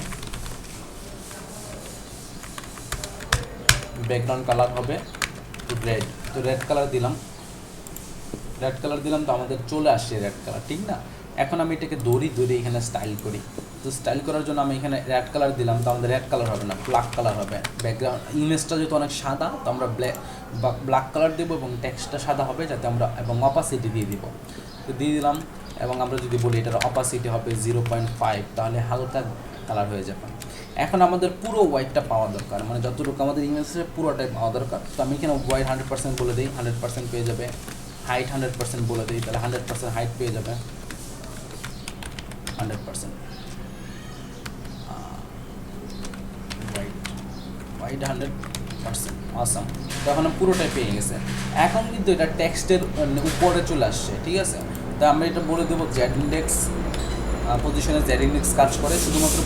Speaker 1: রেড। তো রেড কালার দিলাম, তো আমাদের চলে আসছে রেড কালার, ঠিক না? এখন আমি এটাকে দড়ি এখানে স্টাইল করি। তো স্টাইল করার জন্য আমি এখানে রেড কালার দিলাম, তো আমাদের রেড কালার হবে না, ব্ল্যাক কালার হবে। ব্যাকগ্রাউন্ড ইমেজটা যেহেতু অনেক সাদা, তো আমরা ব্ল্যাক কালার দেবো এবং টেক্সটটা সাদা হবে, যাতে আমরা, এবং অপাসিটি দিয়ে দিব। তো দিয়ে দিলাম, এবং আমরা যদি বলি এটার অপাসিটি হবে 0.5, তাহলে হালকা কালার হয়ে যাবে। এখন আমাদের পুরো হোয়াইটটা পাওয়া দরকার, মানে যতটুকু আমাদের ইমেজে পুরোটাই পাওয়া দরকার। তো আমি এখানে হোয়াইট 100% বলে দিই, 100% পেয়ে যাবে। হাইট 100% বলে দিই, তাহলে 100% হাইট পেয়ে যাবে, 100%। হোয়াইট 100%, আসাম। তো এখন পুরোটাই পেয়ে গেছে। এখন কিন্তু এটা টেক্সটের উপরে চলে আসছে, ঠিক আছে? তো আমরা এটা বলে দেবো জেড ইন্ডেক্স পজিশনে জেড ইন্ডেক্স কাজ করে শুধুমাত্র।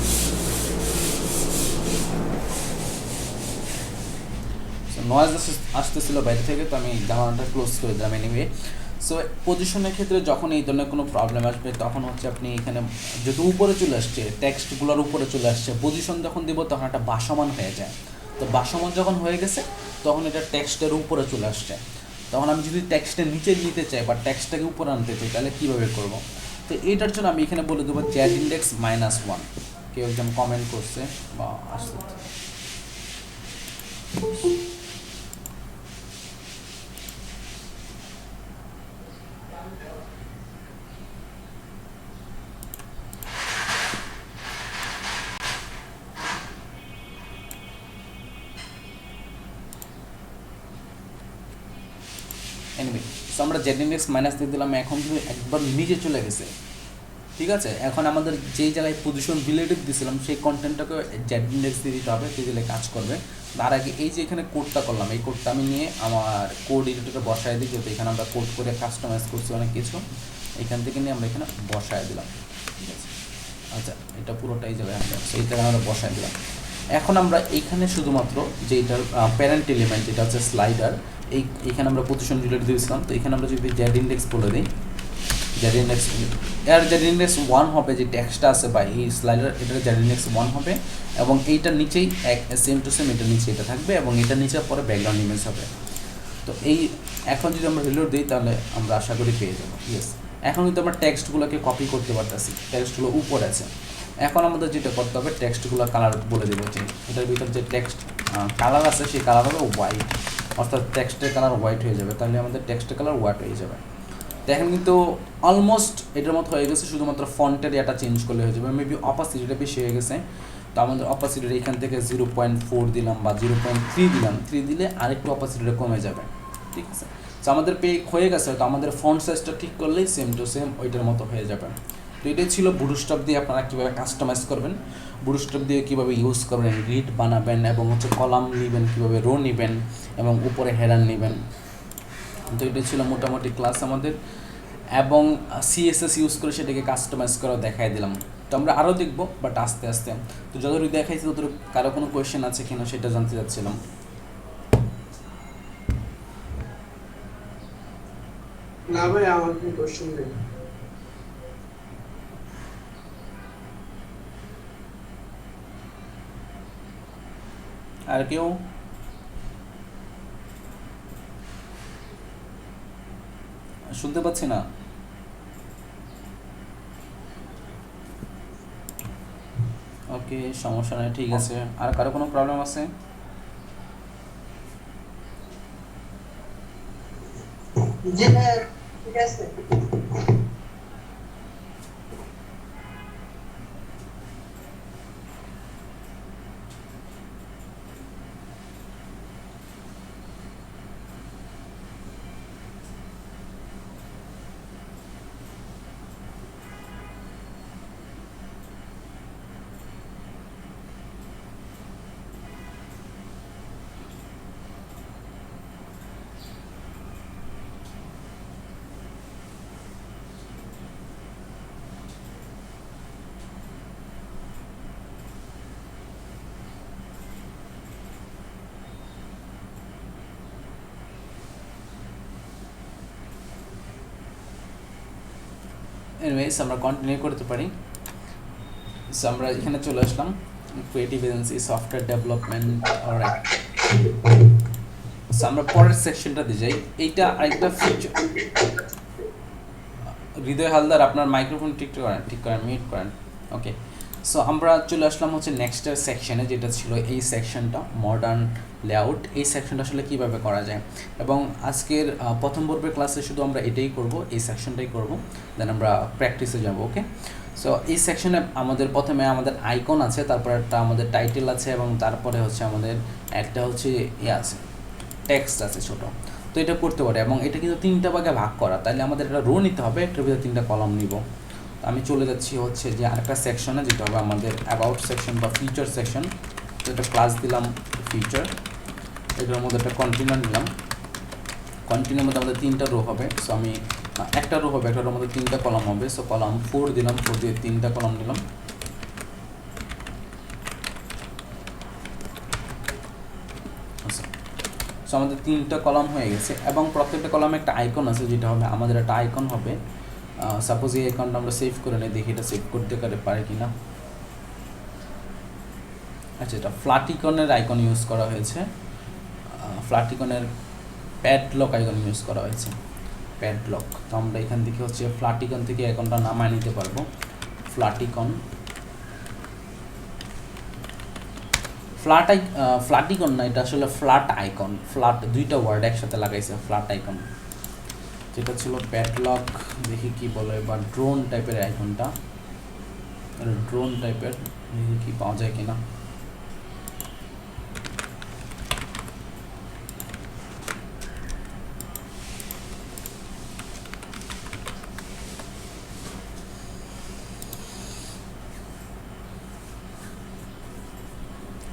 Speaker 1: নয়েজ আসতেছিল বাইরে থেকে, তো আমি জানালাটা ক্লোজ করে দিলাম এনিওয়ে। সো পজিশনের ক্ষেত্রে যখন এই ধরনের কোনো প্রবলেম আসবে, তখন হচ্ছে আপনি এখানে যেহেতু উপরে চলে আসছে, টেক্সটগুলোর উপরে চলে আসছে, পজিশন যখন দেবো তখন একটা ভাসমান হয়ে যায়। তো ভাসমান যখন হয়ে গেছে, তখন এটা টেক্সটের উপরে চলে আসছে। তখন আমি যদি টেক্সটের নিচে নিতে চাই বা টেক্সটটাকে উপরে আনতে চাই, তাহলে কীভাবে করবো? তো এইটার জন্য আমি এখানে বলে দেবো জেড ইন্ডেক্স -1। কেউ একজন কমেন্ট করছে বা আসছে। এনিওয়ে, সো আমরা জেড ইন্ডেক্স মাইনাস দিয়ে দিলাম। এখন কিন্তু একবার নিচে চলে গেছে, ঠিক আছে? এখন আমাদের যেই জায়গায় পজিশন রিলেটিভ দিয়েছিলাম সেই কন্টেন্টটাকে জেড ইন্ডেক্স দিয়ে দিতে হবে, দিয়ে দিলে কাজ করবে। তার আগে এই যে এখানে কোডটা করলাম, এই কোডটা আমি নিয়ে আমার কোড এডিটরে বসায় দিই, যেহেতু এখানে আমরা কোড করে কাস্টমাইজ করছি অনেক কিছু, এখান থেকে নিয়ে আমরা এখানে বসায় দিলাম, ঠিক আছে? আচ্ছা, এটা পুরোটাই যাবে, সেই জায়গায় আমরা বসায় দিলাম। এখন আমরা এইখানে শুধুমাত্র যে এটার প্যারেন্ট এলিমেন্ট, যেটা হচ্ছে স্লাইডার, এইখানে আমরা পজিশন রিলেটিভ দিয়েছিলাম। তো এখানে আমরা যদি জেড ইন্ডেক্স বলে দিই, জেড ইন্ডেক্স 1 হবে, যে টেক্সটটা আছে বা এই স্লাইডার, এটার জেড ইন্ডেক্স 1 হবে, এবং এইটার নিচেই সেম টু সেম এটার নিচে এটা থাকবে, এবং এটার নিচে পরে ব্যাকগ্রাউন্ড ইমেজ হবে। তো এই এখন যদি আমরা রিলোড দিই, তাহলে আমরা আশা করি পেয়ে যাবো। ইয়েস, এখন কিন্তু আমরা টেক্সটগুলোকে কপি করতে পারতেছি, টেক্সটগুলো উপরে আছে। এখন আমাদের যেটা করতে হবে, টেক্সটগুলো কালার বলে দেবো, যে এটার ভিতর যে টেক্সট কালার আছে সেই কালার হবে হোয়াইট, অর্থাৎ টেক্সটের কালার হোয়াইট হয়ে যাবে, তাহলে আমাদের টেক্সটের কালার হোয়াইট হয়ে যাবে। তো এখন কিন্তু অলমোস্ট এটার মতো হয়ে গেছে, শুধুমাত্র ফন্টের এটা চেঞ্জ করলে হয়ে যাবে। মেবি অপাসিটিটা বেশি হয়ে গেছে, তো আমাদের অপাসিটিটা এখান থেকে 0.4 দিলাম বা 0.3 দিলাম, 3 দিলে আরেকটু অপাসিটিটা কমে যাবে, ঠিক আছে? তো আমাদের হয়ে গেছে, তো আমাদের ফন্ট সাইজটা ঠিক করলেই সেম টু সেম ওইটার মতো হয়ে যাবে। তো এটাই ছিল বুটস্ট্র্যাপ দিয়ে আপনারা কীভাবে কাস্টমাইজ করবেন, বুটস্ট্র্যাপ দিয়ে কীভাবে ইউজ করবেন, গ্রিড বানাবেন এবং হচ্ছে কলাম নেবেন, কীভাবে রো নেবেন এবং উপরে হেডার নেবেন। তো এটাই ছিল মোটামুটি ক্লাস আমাদের, এবং সিএসএস ইউজ করে সেটাকে কাস্টমাইজ করা দেখাই দিলাম। তো আমরা আরও দেখবো, বাট আস্তে আস্তে। তো যতটুকু দেখাইছি ততটুকু কারো কোনো কোয়েশ্চেন আছে কিনা সেটা জানতে চাচ্ছিলাম।
Speaker 2: না ভাই, আমার কোনো কোশ্চেন নেই।
Speaker 1: আর কেউ? শুনতে পাচ্ছি না। ওকে, সমস্যা নেই, ঠিক আছে। আর কারো কোনো প্রবলেম আছে?
Speaker 2: জি হ্যাঁ, ঠিক আছে।
Speaker 1: এনিওয়েজ আমরা কন্টিনিউ করতে পারি। সো আমরা এখানে চলে আসলাম, creative agency, software development. Alright, so আমরা পরের সেকশনটাতে যাই। এইটা আরেকটা ফিচার। হৃদয় হালদার, আপনার মাইক্রোফোন ঠিক করেন, মিউট করেন। ওকে, সো আমরা চলে আসলাম হচ্ছে নেক্সটের সেকশনে, যেটা ছিল এই সেকশনটা মডার্ন লেআউট। এই সেকশনটা আসলে কীভাবে করা যায়, এবং আজকের প্রথম পর্বের ক্লাসে শুধু আমরা এটাই করব, এই সেকশনটাই করব, দেন আমরা প্র্যাকটিসে যাব। ওকে, সো এই সেকশনে আমাদের প্রথমে আমাদের আইকন আছে, তারপর একটা আমাদের টাইটেল আছে, এবং তারপরে হচ্ছে আমাদের একটা হচ্ছে আছে, টেক্সট আছে ছোটো। তো এটা করতে পারে, এবং এটা কিন্তু 3টা ভাগে ভাগ করা, তাহলে আমাদের একটা রো নিতে হবে, এটার ভিতরে 3টা কলাম নিব। আমি চলে যাচ্ছি হচ্ছে যে আরেকটা সেকশনে, যেটা হবে আমাদের অ্যাবাউট সেকশন বা ফিচার সেকশন। তো এটা ক্লাস দিলাম ফিচার, এটার মধ্যে একটা কন্টিনিউ নিলাম। কন্টিনিউর মধ্যে আমাদের 3টা রো হবে। সো আমি একটা রো হবে, একটা রোর মধ্যে 3টা কলাম হবে। সো কলাম 4 দিলাম, 4 দিয়ে 3টা কলাম দিলাম। সো আমাদের 3টা কলাম হয়ে গেছে, এবং প্রত্যেকটা কলামে একটা আইকন আছে, যেটা হবে আমাদের একটা আইকন হবে। সাপোজ এই আইকনটা আমরা সেভ করে নিই, দেখি এটা সেভ করতে পারে কিনা। আচ্ছা, এটা ফ্ল্যাটিকনের আইকন ইউজ করা হয়েছে, ফ্ল্যাটিকনের প্যাডলক আইকন ইউজ করা হয়েছে, প্যাডলক। তো আমরা এখান থেকে হচ্ছে ফ্ল্যাটিকন থেকে আইকনটা নামায় নিতে পারবো। ফ্ল্যাটিকন, ফ্ল্যাটিকন না, এটা আসলে ফ্ল্যাট আইকন। ফ্ল্যাট, দুইটা ওয়ার্ড একসাথে লাগাইছে, ফ্ল্যাট আইকন। যেটা ছিল প্যাডলক, দেখি কি বলে, বা ড্রোন টাইপের আইকনটা, ড্রোন টাইপের, দেখি কি পাওয়া যায় কিনা।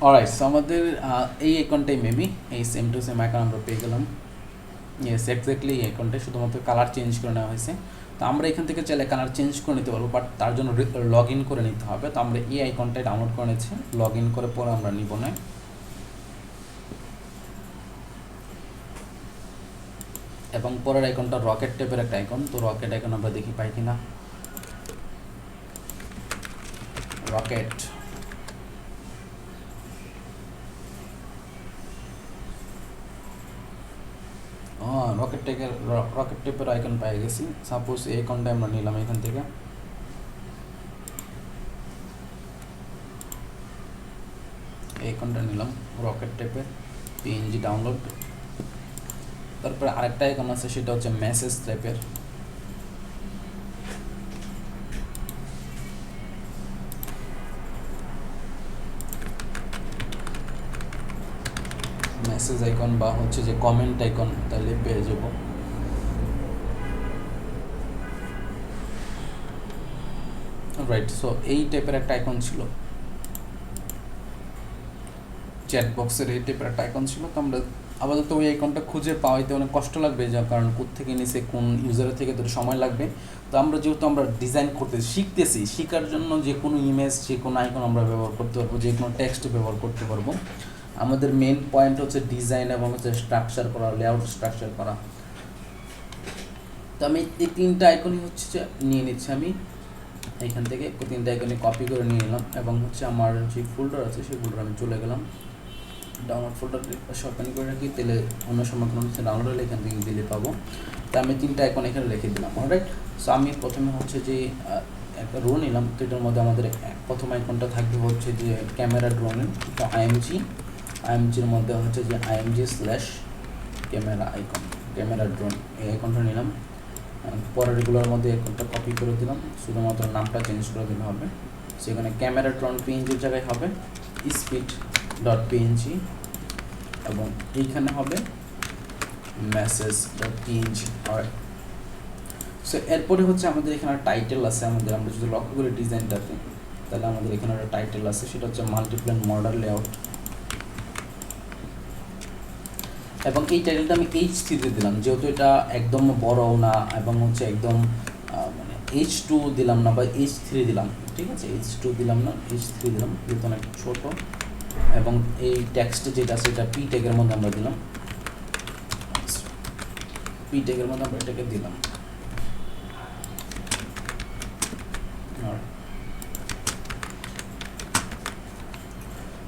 Speaker 1: অলরাইট, সো আমাদের এই আইকনটাই মেবি, এই সেম টু সেম আইকন আমরা পেয়ে গেলাম। ইয়েস, এক্স্যাক্টলি এই আইকনটাই, শুধুমাত্র কালার চেঞ্জ করে নেওয়া হয়েছে। তো আমরা এখান থেকে চাইলে কালার চেঞ্জ করে নিতে পারবো, বাট তার জন্য লগ ইন করে নিতে হবে। তো আমরা এই আইকনটাই ডাউনলোড করে নিচ্ছি, লগ ইন করে পরে আমরা নিব না। এবং পরের আইকনটা রকেট টাইপের একটা আইকন। তো রকেট আইকন আমরা দেখি পাই কিনা। রকেট, রকেট টাইপের আইকন পেয়ে গেছি। সাপোজ এই আইকনটা আমরা নিলাম এখান থেকে, এই আইকনটা নিলাম রকেট টাইপের, পিএনজি ডাউনলোড। তারপরে আরেকটা আইকন আছে, সেটা হচ্ছে মেসেজ টাইপের। মেসেজ আইকন বা হচ্ছে যে কমেন্ট আইকন, তাহলে পেয়ে যাব। অলরাইট, সো এই টাইপের একটা আইকন ছিল, চ্যাট বক্সের এই টাইপের একটা আইকন ছিল। তো আমরা আপাতত ওই আইকনটা খুঁজে পাওয়াইতে অনেক কষ্ট লাগবে, যার কারণ কোত্থেকে নিচে কোন ইউজারের থেকে তো সময় লাগবে। তো আমরা যেহেতু আমরা ডিজাইন করতে শিখতেছি, শেখার জন্য যে কোনো ইমেজ, যে কোনো আইকন আমরা ব্যবহার করতে পারবো, যে কোনো টেক্সট ব্যবহার করতে পারবো। আমাদের মেন পয়েন্ট হচ্ছে ডিজাইন এবং হচ্ছে স্ট্রাকচার করা, লেআউট স্ট্রাকচার করা। তো আমি এই তিনটা আইকনই হচ্ছে যে নিয়ে নিচ্ছি, আমি এইখান থেকে তিনটা আইকনে কপি করে নিয়ে নিলাম, এবং হচ্ছে আমার যে ফোল্ডার আছে সেই ফোল্ডার আমি চলে গেলাম, ডাউনলোড ফোল্ডার ওপেন করে রাখি, তাহলে অন্য সময় কোনো হচ্ছে ডাউনলোড হলে এখান থেকে দিলে পাবো। তো আমি তিনটা আইকন এখানে রেখে দিলাম, অলরাইট। সো আমি প্রথমে হচ্ছে যে একটা রো নিলাম, তো এটার মধ্যে আমাদের প্রথম আইকনটা থাকবে হচ্ছে যে ক্যামেরা ড্রোনের, তো আইএমজির মধ্যে হচ্ছে যে IMG slash camera icon, camera drone, এই আইকনটা নিলাম। পরের এগুলোর মধ্যে আইকনটা কপি করে দিলাম, শুধুমাত্র নামটা চেঞ্জ করে দিলে হবে। সেখানে ক্যামেরা ড্রোন পিএনজির জায়গায় হবে স্পিড ডট পিএনজি, এবং এইখানে হবে মেসেজ ডট পিএনজি। সো এরপরে হচ্ছে আমাদের এখানে টাইটেল আছে, আমরা যদি লক্ষ্য করি ডিজাইনটাতে, তাহলে আমাদের এখানে একটা টাইটেল আছে, সেটা হচ্ছে মাল্টিপ্লেন মডেল লেআউট, এবং এই টাইটেলটা আমি H3 দিলাম, যেহেতু এটা একদম বড়ও না এবং হচ্ছে একদম মানে H2 দিলাম না, বা H3 দিলাম, ঠিক আছে, H2 দিলাম না, H3 দিলাম, যেহেতু অনেক ছোট। এবং এই টেক্সট যেটা আছে এটা পি ট্যাগের মধ্যে আমরা দিলাম, পি ট্যাগের মধ্যে আমরা এটাকে দিলাম।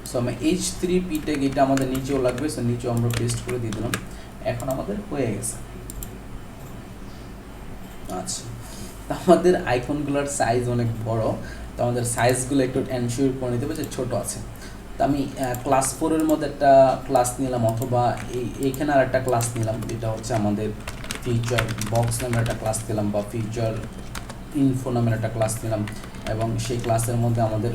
Speaker 1: সো আমি H3 পি ট্যাগ, এটা আমাদের নিচেও লাগবে, সো নিচেও আমরা পেস্ট করে দিয়ে দিলাম। এখন আমাদের হয়ে গেছে। আচ্ছা, তো আমাদের আইকনগুলোর সাইজ অনেক বড়, তো আমাদের সাইজগুলো একটু এনশিওর করে নিতে হবে যে ছোটো আছে। তো আমি ক্লাস 4-এর মধ্যে একটা ক্লাস নিলাম, অথবা এইখানে আর একটা ক্লাস নিলাম, যেটা হচ্ছে আমাদের ফিচার বক্স নামের একটা ক্লাস নিলাম, বা ফিচার ইনফো নামের একটা ক্লাস নিলাম, এবং সেই ক্লাসের মধ্যে আমাদের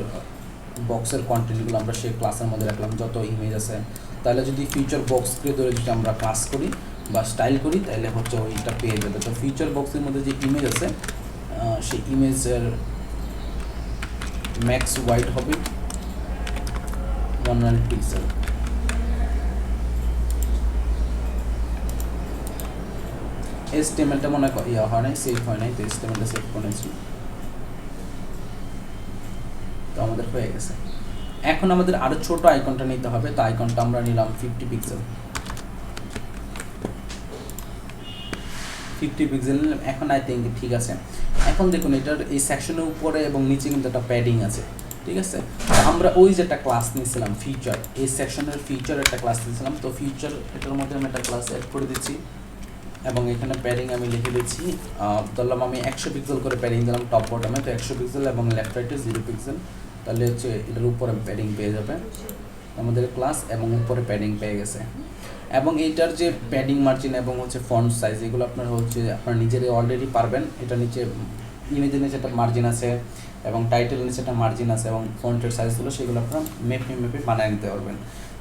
Speaker 1: বক্সের কন্টেন্টগুলো আমরা সেই ক্লাসের মধ্যে রাখলাম, যত ইমেজ আছে। তাহলে যদি ফিচার বক্সকে ধরে যদি আমরা ক্লাস করি বা স্টাইল করি, তাহলে হচ্ছে ওইটা পেয়ে যাবে। তো ফিচার বক্সের মধ্যে যে ইমেজ আছে, সেই ইমেজের ম্যাক্স ওয়াইড হবে 100 পিক্সেল। HTML-টা মনে হয় নাই, সেভ হয় নাই, তো HTML-টা সেভ করেছি। তো আমাদের হয়ে গেছে। এখন আমাদের আরো ছোট আইকনটা নিতে হবে, তো আইকনটা আমরা নিলাম 50 পিক্সেল, 50 পিক্সেল নিলাম। এখন আই থিঙ্ক ঠিক আছে। এখন দেখুন এটার এই সেকশনের উপরে এবং নিচে কিন্তু একটা প্যাডিং আছে, ঠিক আছে। আমরা ওই যে একটা ক্লাস নিয়েছিলাম ফিচার, এই সেকশনের ফিচার একটা ক্লাস নিয়েছিলাম, তো ফিচার এটার মধ্যে আমি একটা ক্লাস অ্যাড করে দিচ্ছি, এবং এখানে প্যাডিং আমি লিখে দিচ্ছি, ধরলাম আমি 100 পিক্সেল করে প্যাডিং দিলাম টপ বটমে, তো 100 পিক্সেল, এবং লেফট রাইটে 0 পিক্সেল। তাহলে হচ্ছে এটার উপরে প্যাডিং পেয়ে যাবে আমাদের ক্লাস, এবং উপরে প্যাডিং পেয়ে গেছে। এবং এইটার যে প্যাডিং মার্জিন এবং হচ্ছে ফন্ট সাইজ, এগুলো আপনার হচ্ছে আপনার নিজেরাই অলরেডি পারবেন। এটা নিচে ইমেজের নিচে একটা মার্জিন আছে, এবং টাইটেল নিচে একটা মার্জিন আছে, এবং ফন্টের সাইজগুলো সেগুলো আপনারা মেপে বানিয়ে নিতে পারবেন।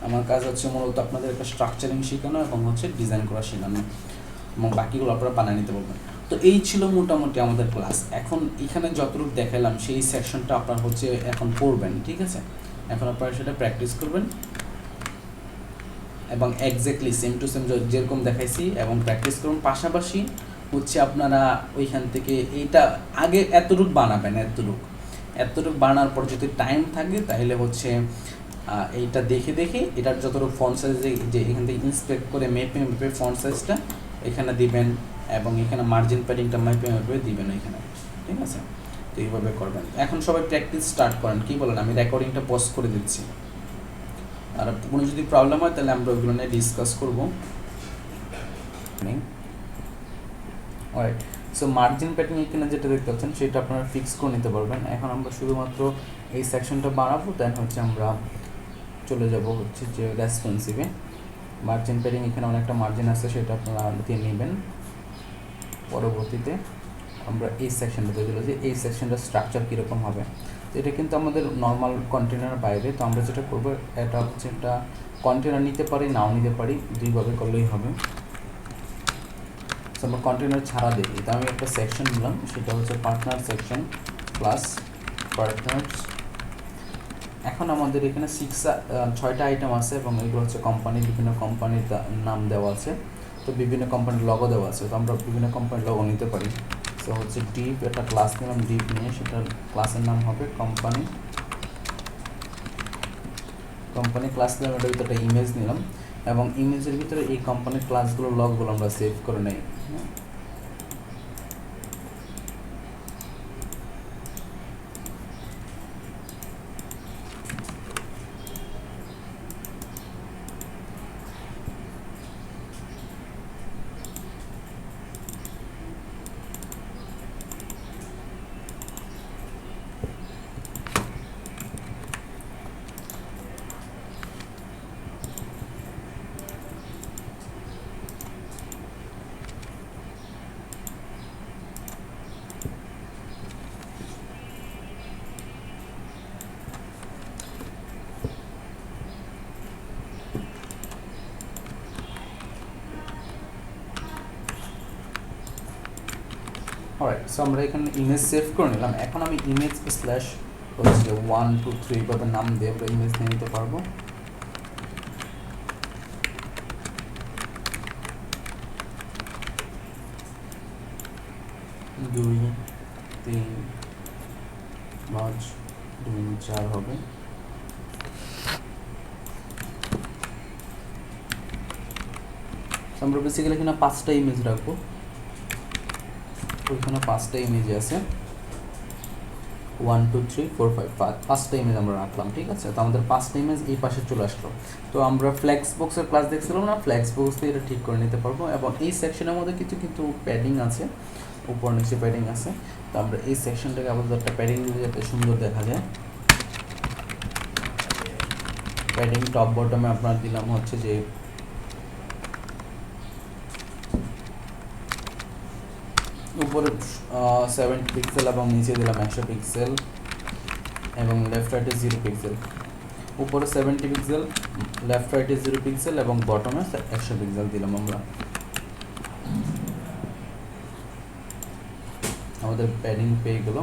Speaker 1: আমার কাজ হচ্ছে মূলত আপনাদের একটা স্ট্রাকচারিং শেখানো এবং হচ্ছে ডিজাইন করা শেখানো, এবং বাকিগুলো আপনারা বানিয়ে নিতে পারবেন। তো এই ছিল মোটামুটি আমাদের ক্লাস। এখন এখানে যতটুকু দেখালাম সেই সেকশনটা আপনার হচ্ছে এখন পড়বেন, ঠিক আছে। এখন আপনারা সেটা প্র্যাকটিস করবেন, এবং এক্স্যাক্টলি সেম টু সেম যেরকম দেখাইছি এবং প্র্যাকটিস করুন। পাশাপাশি হচ্ছে আপনারা ওইখান থেকে এইটা আগে এতটুকু বানাবেন, এতটুকু বানার পর যদি টাইম থাকে তাহলে হচ্ছে এইটা দেখে এটার যতটুকু ফন্ট সাইজ যে এখান থেকে ইন্সপেক্ট করে মেপে ফন্ট সাইজটা এখানে দিবেন, এবং এখানে মার্জিন প্যাডিংটা মেপে দিবেন এখানে, ঠিক আছে। তো এইভাবে করবেন। এখন সবাই প্র্যাকটিস স্টার্ট করেন, কি বলেন? আমি রেকর্ডিংটা পজ করে দিচ্ছি, আর কোনো যদি প্রবলেম হয় তাহলে আমরা ওইগুলো নিয়ে ডিসকাস করবো। অলরাইট, সো মার্জিন প্যাডিং এখানে যেটা দেখতে পাচ্ছেন সেটা আপনারা ফিক্স করে নিতে পারবেন। এখন আমরা শুধুমাত্র এই সেকশনটা বানাবো, দেন হচ্ছে আমরা চলে যাব হচ্ছে যে রেসপন্সিভে। মার্জিন প্যাডিং এখানে অনেকটা মার্জিন আছে, সেটা আপনারা দিয়ে নেবেন। পরবর্তীতে আমরা এই সেকশনটাতে চলে যাই, এই সেকশনটার স্ট্রাকচার কীরকম হবে। তো এটা কিন্তু আমাদের নর্মাল কন্টেনার বাইরে, তো আমরা যেটা করবো এটা হচ্ছে একটা কন্টেনার নিতে পারি, নাও নিতে পারি, দুইভাবে করলেই হবে। আমরা কন্টেনার ছাড়া দেখি, তো আমি একটা সেকশন নিলাম, সেটা হচ্ছে পার্টনার সেকশন প্লাস পার্টনার্স। এখন আমাদের এখানে 6টা আইটেম আছে এবং এগুলো হচ্ছে কোম্পানি, বিভিন্ন কোম্পানির নাম দেওয়া আছে, তো বিভিন্ন কোম্পানির লগো দেওয়া আছে, তো আমরা বিভিন্ন কোম্পানির লগো নিতে পারি। তো হচ্ছে ডিপ, একটা ক্লাস নিলাম ডিপ নিয়ে, সেটার ক্লাসের নাম হবে কোম্পানি। কোম্পানি ক্লাস নিলাম, এটার ভিতরে একটা ইমেজ নিলাম এবং ইমেজের ভিতরে এই কোম্পানির ক্লাসগুলোর লগগুলো আমরা সেভ করে নেই। অলরাইট, সো আমরা এখানে ইমেজ সেভ করে নিলাম। এখন আমি ইমেজ স্ল্যাশ হচ্ছে 1 2 3 এইভাবে নাম দিয়ে আমরা ইমেজ নিয়ে নিতে পারবো। দুই 3 5 2 4 হবে। আমরা বেসিক্যালি এখানে 5টা ইমেজ রাখবো, ওইখানে 5টা ইমেজ আছে, 1 2 3 4 5, 5টা ইমেজ আমরা রাখলাম। ঠিক আছে, তো আমাদের 5টা ইমেজ এই পাশে চলে আসলো। তো আমরা ফ্লেক্স বক্সের ক্লাস দেখছিলাম না, ফ্লেক্স বক্স দিয়ে এটা ঠিক করে নিতে পারবো। এবং এই সেকশনের মধ্যে কিন্তু প্যাডিং আছে, উপর নিচে প্যাডিং আছে, তো আমরা এই সেকশনটাকে আপাতত একটা প্যাডিং দিলে যাতে সুন্দর দেখা যায়। প্যাডিং টপ বটমে আপনার দিলাম হচ্ছে যে উপরে 70 পিক্সেল এবং নিচে দিলাম 100 পিক্সেল এবং লেফট রাইটে 0 পিক্সেল। উপরে 70 পিক্সেল, লেফট রাইটে 0 পিক্সেল এবং বটমে 100 পিক্সেল দিলাম আমরা। আমাদের প্যাডিং পেয়ে গেল,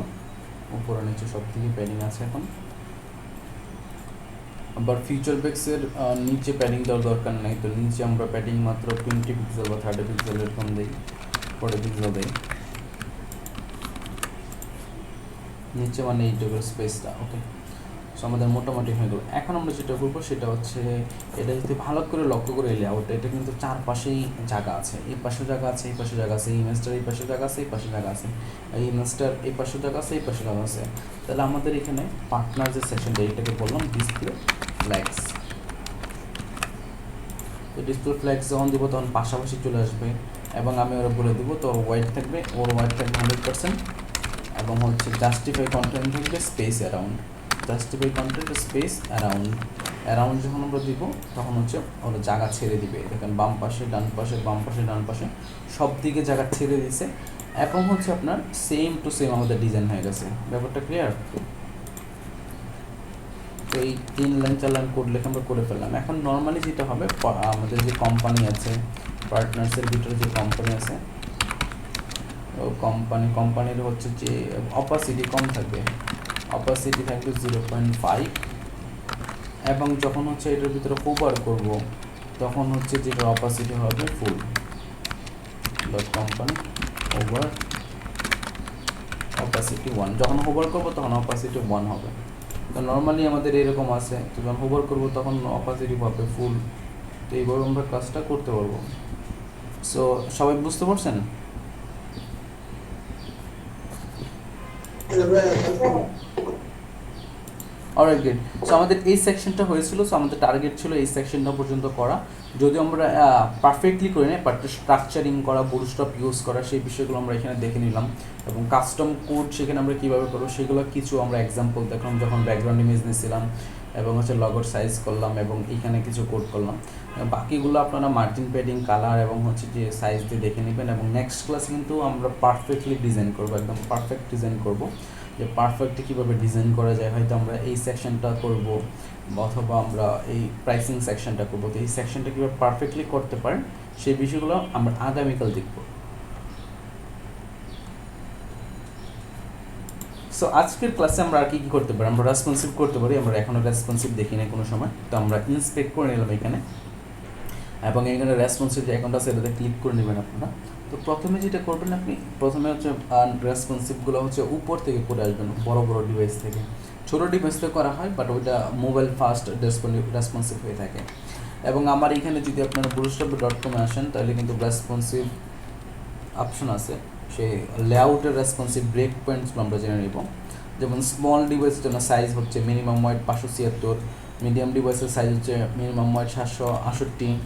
Speaker 1: উপরে নিচে সব দিকে প্যাডিং আছে। এখন আবার ফিচার বেক্সের নিচে প্যাডিং দেওয়ার দরকার নেই, তো নিচে আমরা প্যাডিং মাত্র 20 পিক্সেল বা 30 পিক্সেল এরকম দিই, 40 পিক্সেল দিই নিচে, মানে এইটুকুর স্পেসটা। ওকে, সো আমাদের মোটামুটি হয়ে গেল। এখন আমরা যেটা করবো সেটা হচ্ছে, এটা যদি ভালো করে লক্ষ্য করে এলে আউট, এটা কিন্তু চারপাশেই জায়গা আছে, এই পাশে জায়গা আছে, এই পাশে জায়গা আছে, এই ইমেজটার এই পাশে জায়গা আছে, এই পাশে জায়গা আছে, এই ইমেজটার এই পাশে জায়গা আছে, এই পাশে জায়গা আছে। তাহলে আমাদের এখানে পার্টনার যে সেকশনটা, এইটাকে বললাম ডিসপ্লে ফ্ল্যাগস। তো ডিসপ্লে ফ্ল্যাগস যখন দিব তখন পাশাপাশি চলে আসবে এবং আমি ওরা বলে দেবো, তো ওয়াইড থাকবে, ওর ওয়াইড থাকবে 100% এবং হচ্ছে জাস্টিফাই কন্টেন্ট থাকবে space around, justify content space around. Around যখন আমরা দিব তখন হচ্ছে ওরা জায়গা ছেড়ে দিবে, দেখেন বাম পাশে ডান পাশে, বাম পাশে ডান পাশে সব দিকে জায়গা ছেড়ে দিছে এবং হচ্ছে আপনার সেম টু সেম আমাদের ডিজাইন হয়ে গেছে। ব্যাপারটা ক্লিয়ার? তো এই 3 লাইন 4 লাইন কোড লেখা আমরা করে ফেললাম। এখন নর্মালি যেটা হবে, আমাদের যে কোম্পানি আছে, পার্টনার্সের ভিতরে যে কোম্পানি আছে, ও কোম্পানির হচ্ছে যে অপাসিটি কম থাকবে, অপাসিটি থাকবে 0.5 এবং যখন হচ্ছে এটার ভিতরে হোভার করব তখন হচ্ছে যেটা অপাসিটি হবে ফুল। ডট কোম্পানি ওভার অপাসিটি 1, যখন হোভার করব তখন অপাসিটি 1 হবে। তো নর্মালি আমাদের এরকম আছে, তো যখন হোভার করব তখন অপাসিটি পাবে ফুল। তো এইভাবে আমরা কাজটা করতে পারবো। সো সবাই বুঝতে পারছেন? Alright, great. সো আমাদের এই সেকশনটা হয়েছিল, সো আমাদের টার্গেট ছিল এই সেকশনটা পর্যন্ত করা। যদিও আমরা পারফেক্টলি করি না, বাট স্ট্রাকচারিং করা, বুটস্ট্র্যাপ ইউজ করা, সেই বিষয়গুলো আমরা এখানে দেখে নিলাম এবং কাস্টম কোড সেখানে আমরা কীভাবে করবো সেগুলো কিছু আমরা এক্সাম্পল দেখলাম, যখন ব্যাকগ্রাউন্ড ইমেজ নিয়েছিলাম এবং হচ্ছে লগোর সাইজ করলাম এবং এইখানে কিছু কোড করলাম। বাকিগুলো আপনারা মার্জিন প্যাডিং, কালার এবং হচ্ছে যে সাইজ দিয়ে দেখে নেবেন এবং নেক্সট ক্লাস কিন্তু আমরা পারফেক্টলি ডিজাইন করবো, একদম পারফেক্ট ডিজাইন করবো। যে পারফেক্টলি কীভাবে ডিজাইন করা যায়, হয়তো আমরা এই সেকশনটা করব অথবা আমরা এই প্রাইসিং সেকশনটা করবো। তো এই সেকশনটা কীভাবে পারফেক্টলি করতে পারেন সেই বিষয়গুলো আমরা আগামীকাল দেখব। সো আজকের ক্লাসে আমরা আর কি কী করতে পারি, আমরা রেসপন্সিভ করতে পারি। আমরা এখনও রেসপন্সিভ দেখি না কোনো সময়, তো আমরা ইন্সপেক্ট করে নিলাম এখানে, এবং এখানে রেসপন্সিভ যে অ্যাকাউন্ট আছে এটাতে ক্লিক করে নেবেন আপনারা। তো প্রথমে যেটা করবেন আপনি, প্রথমে হচ্ছে রেসপন্সিভগুলো হচ্ছে উপর থেকে করে আসবেন, বড় বড় ডিভাইস থেকে। ছোটো ডিভাইস থেকে করা হয়, বাট ওইটা মোবাইল ফাস্ট রেসপন্সিভ হয়ে থাকে। এবং আমার এখানে যদি আপনারা bootstrap.com-এ আসেন, তাহলে কিন্তু রেসপন্সিভ অপশন আছে, সেই লেআউটের রেসপন্সিভ ব্রেক পয়েন্টসগুলো আমরা জেনে নেব। যেমন স্মল ডিভাইসের জন্য সাইজ হচ্ছে মিনিমাম ওয়াইড 576, মিডিয়াম ডিভাইসের সাইজ হচ্ছে মিনিমাম ওয়াইড 768,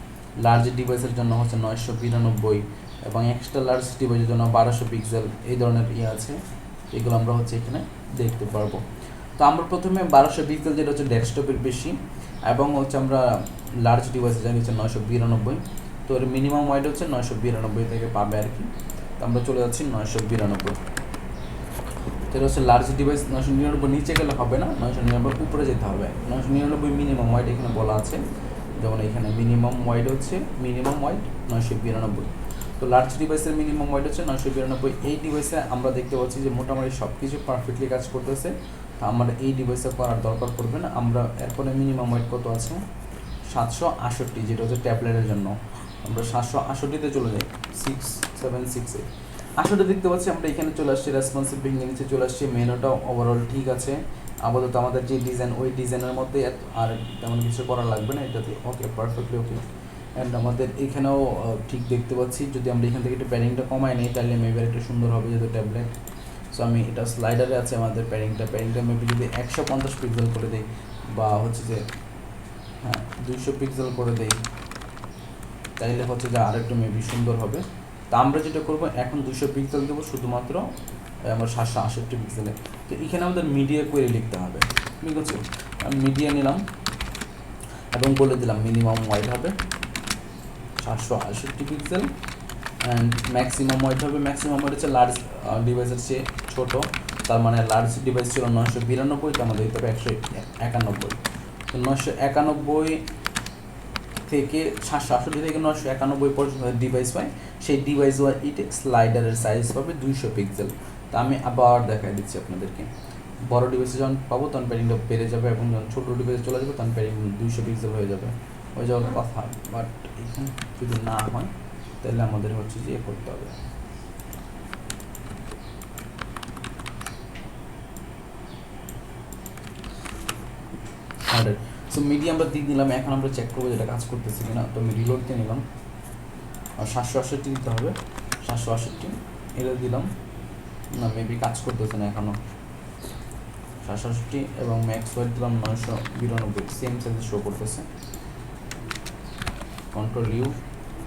Speaker 1: লার্জ ডিভাইসের জন্য হচ্ছে 992, এবং এক্সট্রা লার্জ ডিভাইসের জন্য 1200 পিক্সেল। এই ধরনের আছে, এগুলো আমরা হচ্ছে এখানে দেখতে পারবো। তো আমরা প্রথমে 1200 পিক্সেল যেটা হচ্ছে ডেস্কটপের বেশি, এবং হচ্ছে আমরা লার্জ ডিভাইসে জানি হচ্ছে 992, তো এর মিনিমাম ওয়াইড হচ্ছে 992 থেকে পাবে আর কি। তো আমরা চলে যাচ্ছি 992। তো এটা হচ্ছে লার্জ ডিভাইস। 999 নিচে গেলে হবে না, 999 উপরে যেতে হবে। 999 মিনিমাম ওয়াইড এখানে বলা আছে, যেমন এখানে মিনিমাম ওয়াইড হচ্ছে 992। তো লার্জ ডিভাইসের মিনিমাম ওয়াইড হচ্ছে 992। এই ডিভাইসে আমরা দেখতে পাচ্ছি যে মোটামুটি সব কিছু পারফেক্টলি কাজ করতেছে। তো আমরা এই ডিভাইসে করার দরকার পড়বে না। আমরা এরপরে মিনিমাম ওয়াইড কত আছে, 768, যেটা হচ্ছে ট্যাবলেটের জন্য। আমরা 768-তে চলে যাই, 6768 আসলে দেখতে পাচ্ছি আমরা এখানে চলে আসছি, রেসপন্সিভ ভেঙে নিচে চলে আসছি। মেনুটাও ওভারঅল ঠিক আছে। আপাতত আমাদের যে ডিজাইন, ওই ডিজাইনের মধ্যে আর তেমন কিছু করা লাগবে না, এটাতে ওকে, পারফেক্টলি ওকে। অ্যান্ড আমাদের এখানেও ঠিক দেখতে পাচ্ছি। যদি আমরা এখান থেকে একটু প্যাডিংটা কমাই নিই, তাহলে মেবি একটু সুন্দর হবে, যেহেতু ট্যাবলেট। সো আমি এটা স্লাইডারে আছে আমাদের প্যাডিংটা মেবি যদি 150 পিক্সেল করে দিই, বা হচ্ছে যে 200 পিক্সেল করে দিই, তাইলে হচ্ছে যে আরেকটু মেবি সুন্দর হবে। তো আমরা যেটা করবো, এখন 200 পিক্সেল দেবো শুধুমাত্র আমরা 768 পিক্সেলে। তো এখানে আমাদের মিডিয়া কোয়েরি লিখতে হবে, ঠিক আছে। মিডিয়া নিলাম এবং বলে দিলাম মিনিমাম ওয়াইড হবে 768 পিক্সেল, অ্যান্ড ম্যাক্সিমাম ওয়াইড হবে, ম্যাক্সিমাম ওয়াইড হচ্ছে লার্জ ডিভাইসের চেয়ে ছোটো। তার মানে লার্জ ডিভাইস ছিল 992, তো আমাদের দিতে হবে 191। তো 991 থেকে 768 থেকে 991 পর্যন্ত ডিভাইস পাই। সেই ডিভাইস ইটে স্লাইডারের সাইজ পাবে 200 পিক্সেল। তা আমি আবার দেখাই দিচ্ছি আপনাদেরকে। বড় ডিভাইসে যখন পাবো তখন প্যাডিংটা বেড়ে যাবে, এবং যখন ছোটো ডিভাইসে চলে যাবে তখন প্যাডিং 200 পিক্সেল হয়ে যাবে, ওই যাওয়ার কথা। বাট এখানে যদি না হয়, তাহলে আমাদের হচ্ছে যে করতে হবে। সো মিডিয়া আমরা দিয়ে দিলাম। এখন আমরা চেক করবো যেটা কাজ করতেছি কিনা। তো আমি রিলোড দিয়ে নিলাম, আর 768 দিতে হবে, 768 এটা দিলাম না, মেবি কাজ করতেছে না এখনও। 768 এবং ম্যাক্স ওয়াইড দিলাম 992, সেম সাইজে শো করতেছে। কন্ট্রোল ইউ,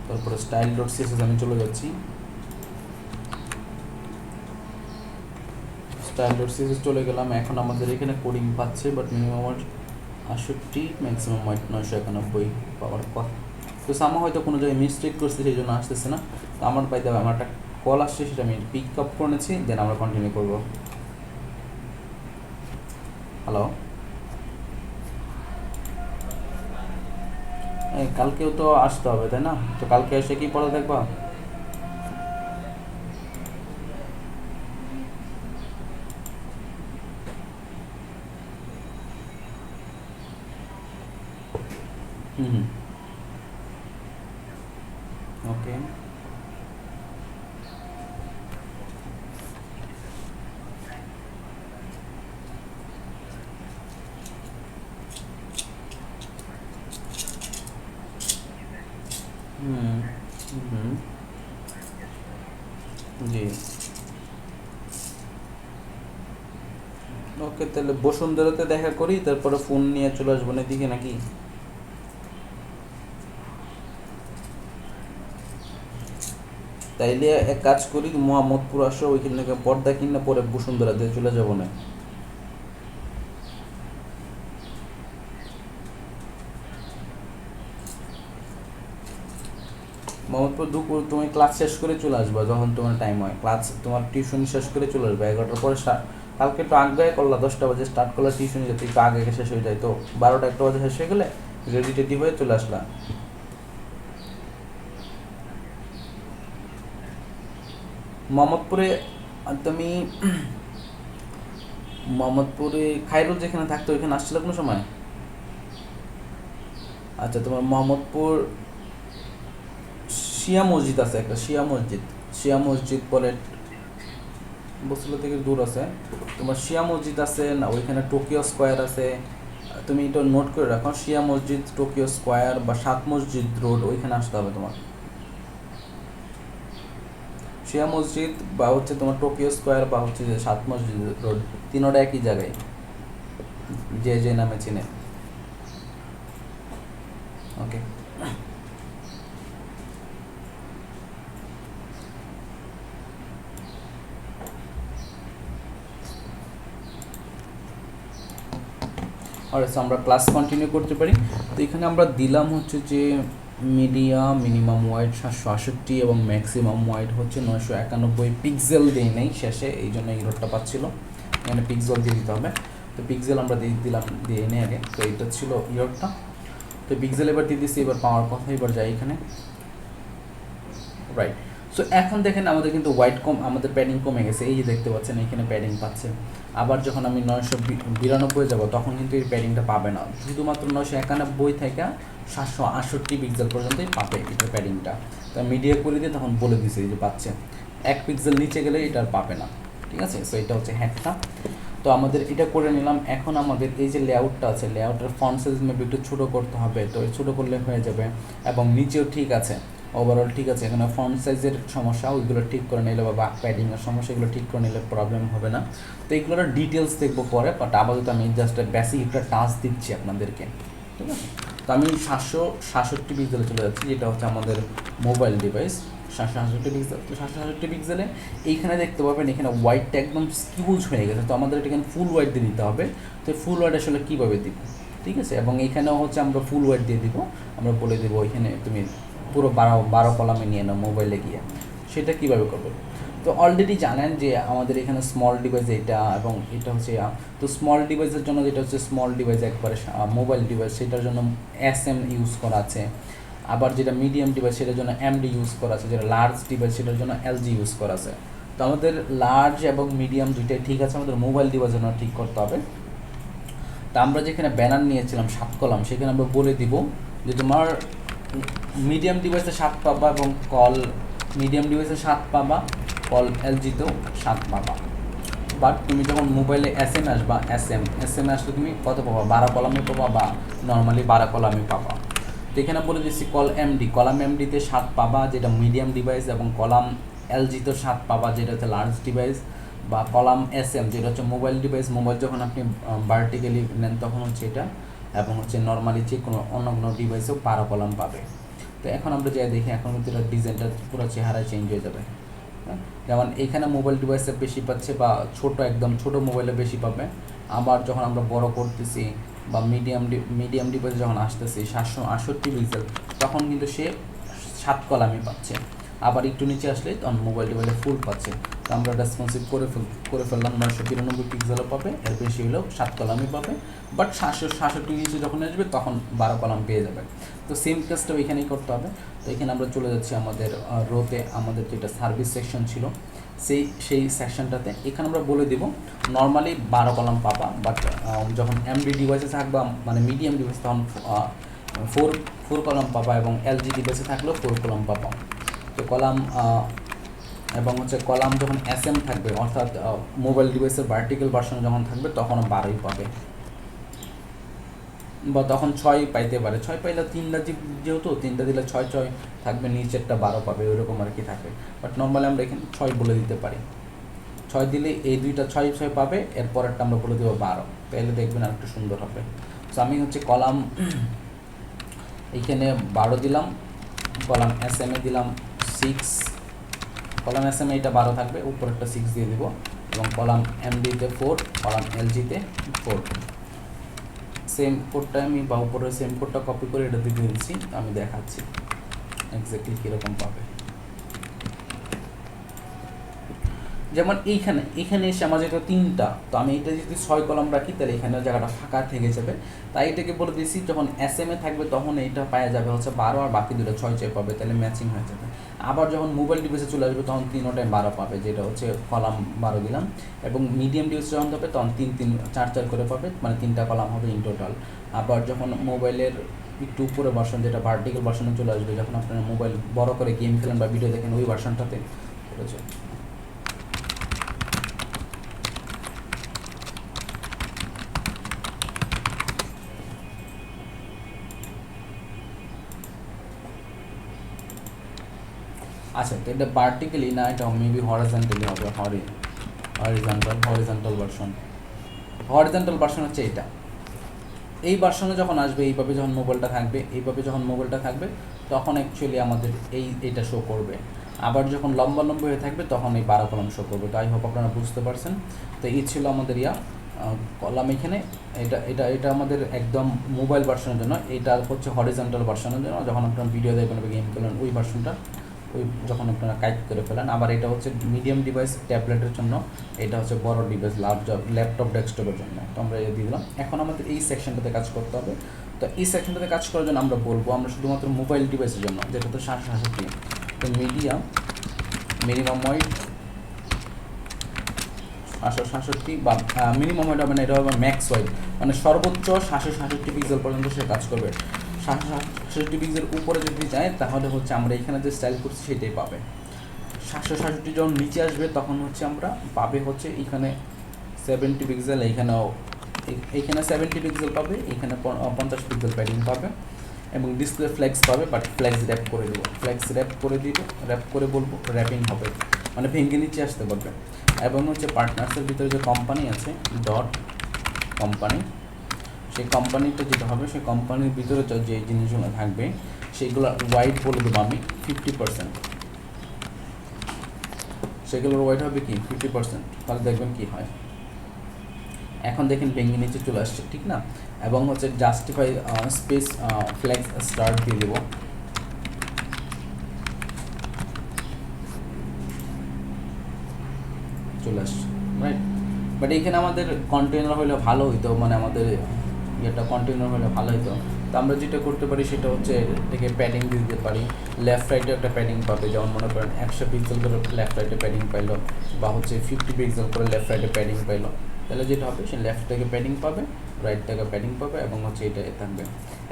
Speaker 1: তারপরে style.css আমি চলে যাচ্ছি। style.css চলে গেলাম। এখন আমাদের এখানে কোডিং পাচ্ছে, but minimum wide 68, maximum wide 991 পাওয়ার কথা। তো সামা হয়তো কোনো জায়গায় মিস্টেক করছে, সেই জন্য আসতেছে না। তো আমার পাইতে হবে, আমার একটা কল আসছে, সেটা আমি পিক আপ করে নিচ্ছি, দেন আমরা কন্টিনিউ করবো। হ্যালো, কালকেও তো আসতে হবে তাই না? তো কালকে এসে কি পড়া দেখবা? ওকে, জি ওকে। তাহলে বসুন্ধরাতে দেখা করি, তারপরে ফোন নিয়ে চলে আসবো না দিকে নাকি? তাইলে এক কাজ করি, মোহাম্মদপুর আসো, ওইখান থেকে পর্দা কিনে পরে বসুন্ধরাতে চলে যাবো না? মোহাম্মদপুর দুপুর তুমি ক্লাস শেষ করে চলে আসবা, যখন তোমার টাইম হয়। ক্লাস তোমার টিউশন শেষ করে চলে আসবে 11টার পরে। কালকে একটু আগে করলা, 10টা বাজে স্টার্ট করলা টিউশন, যাতে একটু আগে শেষ হয়ে যায়। তো 12টা 1টা বাজে শেষ হয়ে গেলে রেডি টেডি হয়ে চলে আসলা। মোহাম্মদপুরে তুমি মোহাম্মদপুরে খায়রুল যেখানে থাকতো ওইখানে আসছিল কোনো সময়? আচ্ছা, তোমার মোহাম্মদপুর শিয়া মসজিদ আছে একটা, শিয়া মসজিদ বলে বস্তুলা থেকে দূর আছে। তোমার শিয়া মসজিদ আছে না, ওইখানে টোকিও স্কোয়ার আছে। তুমি এটা নোট করে রাখো, শিয়া মসজিদ, টোকিও স্কোয়ার বা সাত মসজিদ রোড, ওইখানে আসতে হবে তোমার। শিয়া মসজিদ বা হচ্ছে তোমার টোকিও স্কোয়ার বা হচ্ছে যে সাত মসজিদ রোড, তিনোটা একই জায়গায়, যে যে নামে চিনে। ওকে, আমরা ক্লাস কন্টিনিউ করতে পারি। তো এখানে আমরা দিলাম হচ্ছে যে মিডিয়া মিনিমাম ওয়াইড 768 এবং ম্যাক্সিমাম ওয়াইড হচ্ছে 991 পিক্সেল দেই নেই শেষে, এই জন্য ইরোডটা পাচ্ছিল। এখানে পিক্সেল দিয়ে দিতে হবে, তো পিক্সেল আমরা দিয়ে নেই আগে। তো এইটা ছিল ইরোডটা, তো পিক্সেল এবার দিয়ে দিচ্ছি। এবার পাওয়ার কথা, এবার যাই এখানে, রাইট। সো এখন দেখেন আমাদের কিন্তু আমাদের প্যাডিং কমে গেছে, এই যে দেখতে পাচ্ছেন এখানে প্যাডিং পাচ্ছে। আবার যখন আমি 992 যাব তখন কিন্তু এই প্যাডিংটা পাবে না, শুধুমাত্র 991 থেকে 768 পিক্সেল পর্যন্তই পাবে এটা প্যাডিংটা। তো মিডিয়া করে দিয়ে তখন বলে দিছে যে পাচ্ছে, 1 পিক্সেল নিচে গেলে এটা আর পাবে না, ঠিক আছে। সো এটা হচ্ছে হ্যাকটা। তো আমাদের এটা করে নিলাম। এখন আমাদের এই যে লেআউটটা আছে, লেআউটের ফন্ট সাইজ মেবি একটু ছোটো করতে হবে, তো ছোটো করলে হয়ে যাবে। এবং নিচেও ঠিক আছে, ওভারঅল ঠিক আছে। এখানে ফন্ট সাইজের সমস্যা, ওইগুলো ঠিক করে নিলে বা প্যাডিংয়ের সমস্যা, এগুলো ঠিক করে নিলে প্রবলেম হবে না। তো এইগুলোর ডিটেলস দেখবো পরে, বাট আপাতত আমি জাস্ট বেসিক একটা টাচ দিচ্ছি আপনাদেরকে, ঠিক আছে। তো আমি 767 পিক্সেলে চলে যাচ্ছি, যেটা হচ্ছে আমাদের মোবাইল ডিভাইস। 768 পিক্সেল, তো 768 পিক্সেলে এইখানে দেখতে পাবেন এখানে হোয়াইটটা একদম স্কিউজ হয়ে গেছে, তো আমাদের এখানে ফুল হোয়াইট দিয়ে দিতে হবে। তো ফুল হোয়াইট আসলে কীভাবে দিব, ঠিক আছে। এবং এইখানেও হচ্ছে আমরা ফুল হোয়াইট দিয়ে দিব, আমরা বলে দেবো এখানে তুমি পুরো 12 কলামে নিয়ে নাও মোবাইলে গিয়ে, সেটা কীভাবে করবে। তো অলরেডি জানেন যে আমাদের এখানে স্মল ডিভাইস এটা এবং এটা হচ্ছে, তো স্মল ডিভাইসের জন্য যেটা হচ্ছে স্মল ডিভাইস একবারে মোবাইল ডিভাইস, সেটার জন্য SM ইউজ করা আছে। আবার যেটা মিডিয়াম ডিভাইস সেটার জন্য MD ইউজ করা আছে, যেটা লার্জ ডিভাইস সেটার জন্য LG ইউজ করা আছে। তো আমাদের লার্জ এবং মিডিয়াম দুইটাই ঠিক আছে, আমাদের মোবাইল ডিভাইসের জন্য ঠিক করতে হবে। তা আমরা যেখানে ব্যানার নিয়েছিলাম 7 কলাম, সেখানে আমরা বলে দিব যে তোমার মিডিয়াম ডিভাইসে 7 পাবা এবং মিডিয়াম ডিভাইসে 7 পাবা, কল LGতেও 7 পাবা। বাট তুমি যখন মোবাইলে SM আসবা, SM আসলে তুমি কত পাবা, 12 কলামে পাবা বা নর্মালি 12 কলামে পাবা। তো এখানে বলে দিচ্ছি কলাম MDতে 7 পাবা যেটা মিডিয়াম ডিভাইস, এবং কলাম LGতেও 7 পাবা যেটা হচ্ছে লার্জ ডিভাইস, বা কলাম SM যেটা হচ্ছে মোবাইল ডিভাইস। মোবাইল যখন আপনি ভার্টিক্যালি নেন তখন হচ্ছে এটা, এবং হচ্ছে নর্মালি যে কোনো অন্য কোনো ডিভাইসেও 12 কলাম পাবে। তো এখন আমরা যাই দেখি, এখন কিন্তু এটা ডিজাইনটা পুরো চেহারা চেঞ্জ হয়ে যাবে। যেমন এইখানে মোবাইল ডিভাইসে বেশি পাচ্ছে, বা একদম ছোট মোবাইলে বেশি পাবে। আবার যখন আমরা বড় করতেছি বা মিডিয়াম ডিভাইস যখন আসতেছি 768 পিক্সেল, তখন কিন্তু সে 7 কলামই পাচ্ছে। আবার একটু নিচে আসলে তখন মোবাইল ডিভাইসে ফুল পাচ্ছে। তো আমরা রেসপন্সিভ করে ফেললাম, 992 পিক্সেলও পাবে, এর বেশি হলেও 7 কলামই পাবে। বাট 767 নিচে যখন আসবে তখন 12 কলাম পেয়ে যাবে। তো সেম কাজটাও এখানেই করতে হবে। তো এখানে আমরা চলে যাচ্ছি আমাদের রোতে, আমাদের যেটা সার্ভিস সেকশন ছিল সেই সেকশনটাতে। এখানে আমরা বলে দেব নর্মালি 12 কলাম পাবা, বাট যখন MD ডিভাইসে থাকবা মানে মিডিয়াম ডিভাইস তখন 4 কলাম পাবা, এবং LG ডিভাইসে থাকলেও 4 কলাম পাবা। তো কলাম এবং হচ্ছে কলাম যখন SM থাকবে, অর্থাৎ মোবাইল ডিভাইসের ভার্টিক্যাল ভার্সন যখন থাকবে তখন 12ই পাবে, বা তখন 6 পাইতে পারে। 6 পাইলে 3টা যেহেতু 3টা দিলে 6 থাকবে, নিচেরটা 12 পাবে, ওইরকম আর কি থাকবে। বাট নর্মালি আমরা এখানে 6 বলে দিতে পারি। 6 দিলে এই দুইটা 6 পাবে, এরপরেরটা আমরা বলে দেবো 12, তাহলে দেখবেন আর একটু সুন্দর হবে। তো আমি হচ্ছে কলাম এইখানে 12 দিলাম, কলাম SM দিলাম 6, কলাম SM এটা 12 থাকবে, উপরেরটা 6 দিয়ে দিব, এবং কলাম MDতে 4, কলাম LGতে 4। সেম কোডটা আমি বা উপরের সেম কোডটা কপি করে এটা দিয়ে দিচ্ছি, আমি দেখাচ্ছি এক্স্যাক্টলি কীরকম পাবে। যেমন এইখানে এসে আমার যেটা 3টা, তো আমি এটা যদি 6 কলাম রাখি তাহলে এখানে জায়গাটা ফাঁকা থেকে যাবে। তাই এটাকে বলে দিয়েছি যখন SM থাকবে তখন এইটা পাওয়া যাবে হচ্ছে 12, আর বাকি দুটো 6 পাবে, তাহলে ম্যাচিং হয়ে যাবে। আবার যখন মোবাইল ডিভাইসে চলে আসবে তখন 3টায় 12 পাবে, যেটা হচ্ছে কলাম 12 দিলাম। এবং মিডিয়াম ডিভাইস যখন হবে তখন 3 করে পাবে, মানে 3টা কলাম হবে ইন টোটাল। আবার যখন মোবাইলের একটু উপরে ভার্সন, যেটা ভার্টিক্যাল ভার্সনে চলে আসবে, যখন আপনারা মোবাইল বড় করে গেম খেলেন বা ভিডিও দেখেন, ওই ভার্সনটাতে করেছে। আচ্ছা, তো এটা ভার্টিক্যালি না, এটা মেবি হরিজন্টালি হবে, হরিজন্টাল ভার্সন। হরিজন্টাল ভার্সন হচ্ছে এটা। এই ভার্সনে যখন আসবে, এইভাবে যখন মোবাইলটা থাকবে তখন অ্যাকচুয়ালি আমাদের এইটা শো করবে। আবার যখন লম্বা হয়ে থাকবে তখন এই 12 কলাম শো করবে। তো আই হোপ আপনারা বুঝতে পারছেন। তো এই ছিল আমাদের কলাম এখানে। এটা আমাদের একদম মোবাইল ভার্সনের জন্য। এটা হচ্ছে হরিজন্টাল ভার্সনের জন্য, যখন আপনারা ভিডিও দেখবেন বা গেম খেলেন ওই ভার্সনটা, যখন আপনারা টাইপ করে ফেলেন। আবার এটা হচ্ছে মিডিয়াম ডিভাইস ট্যাবলেটের জন্য, এটা হচ্ছে বড় ডিভাইস ল্যাপটপ ডেস্কটপের জন্য। তো আমরা দিয়ে দিলাম। এখন আমাদের এই সেকশনটাতে কাজ করতে হবে। তো এই সেকশনটাতে কাজ করার জন্য আমরা বলবো, আমরা শুধুমাত্র মোবাইল ডিভাইসের জন্য, যেটা তো 767, তো মিনিমাম ওয়াইড 767 বা মিনিমাম ওয়াইড হবে না, এটা হবে ম্যাক্স ওয়াইড, মানে সর্বোচ্চ 767 পিক্সেল পর্যন্ত সে কাজ করবে। 767 পিক্সেল উপরে যদি যায় তাহলে হচ্ছে আমরা এখানে যে স্টাইল করছি সেটাই পাবে। 767 যখন নিচে আসবে তখন হচ্ছে আমরা পাবে হচ্ছে এখানে 70 পিক্সেল, এইখানে 70 পিক্সেল পাবে, এখানে 50 পিক্সেল প্যাডিং পাবে এবং ডিসপ্লে ফ্লেক্স পাবে, বাট ফ্লেক্স র্যাপ করে দেবো, র্যাপ করে বলবো র্যাপিং হবে, মানে ভেঙে নিচে আসতে পারবে। এবং হচ্ছে পার্টনার্সের ভিতরে যে কোম্পানি আছে ডট কোম্পানি, সেই কোম্পানিটা যেটা হবে, সেই কোম্পানির ভিতরে যে জিনিসগুলো থাকবে সেইগুলো ওয়াইড বলে দেবো আমি 50%, সেগুলোর ওয়াইড হবে কি 50%। তাহলে দেখবেন কি হয়। এখন দেখেন ভেঙে নিচে চলে আসছে, ঠিক না? এবং হচ্ছে জাস্টিফাই স্পেস ফ্লেক্স স্টার্ট দিয়ে দেবো। চলে আসছে, রাইট? বাট এইখানে আমাদের কন্টেনার হলে ভালো হইতো, মানে আমাদের কন্টেনার হলে ভালো হইতো। তো আমরা যেটা করতে পারি সেটা হচ্ছে এটাকে প্যাডিং দিয়ে দিতে পারি। লেফট রাইটে একটা প্যাডিং পাবে, যেমন মনে করেন 100 পিক্সেল করে লেফট রাইটে প্যাডিং পাইলো, বা হচ্ছে 50 পিক্সেল করে লেফট রাইটে প্যাডিং পাইলো। তাহলে যেটা হবে সে লেফট থেকে প্যাডিং পাবে, রাইট থেকে প্যাডিং পাবে, এবং হচ্ছে এটা থাকবে।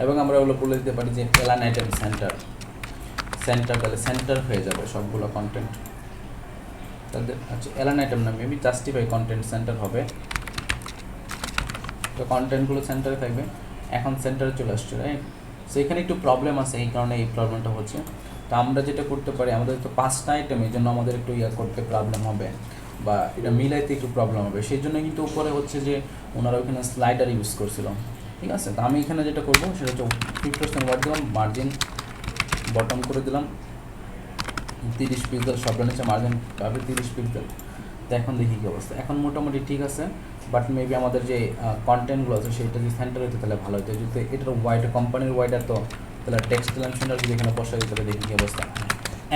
Speaker 1: এবং আমরা ওগুলো বলে দিতে পারি যে এলাইন আইটেম সেন্টার, তাহলে সেন্টার হয়ে যাবে সবগুলো কন্টেন্ট। তাদের আচ্ছা এলাইন আইটেম না, মেবি জাস্টিফাই কন্টেন্ট সেন্টার হবে। তো কন্টেন্টগুলো সেন্টারে থাকবে। এখন সেন্টারে চলে আসছে, রাইট? সো এখানে একটু প্রবলেম আছে, এই কারণে এই প্রবলেমটা হচ্ছে। তো আমরা যেটা করতে পারি, আমাদের তো 5টা আইটেম, এই জন্য আমাদের একটু করতে প্রবলেম হবে, বা এটা মিলাইতে একটু প্রবলেম হবে। সেই জন্য কিন্তু উপরে হচ্ছে যে ওনারা ওইখানে স্লাইডার ইউজ করছিল, ঠিক আছে? তো আমি এখানে যেটা করবো সেটা হচ্ছে 50% ওয়ার্ড দিলাম, মার্জিন বটম করে দিলাম 30 পিক্সেল, সব নিচে মার্জিন পাবে 30 পিক্সেল। তো এখন দেখি কী অবস্থা। এখন মোটামুটি ঠিক আছে, বাট মেবি আমাদের যে কন্টেন্টগুলো আছে সেটা যদি সেন্টার হতো তাহলে ভালো হতো। যদি এটার ওয়াইড কোম্পানির ওয়াইড এত, তাহলে টেক্সট অ্যালাইন সেন্টার যদি এখানে বসা দিতে, তাহলে দেখি কী অবস্থা।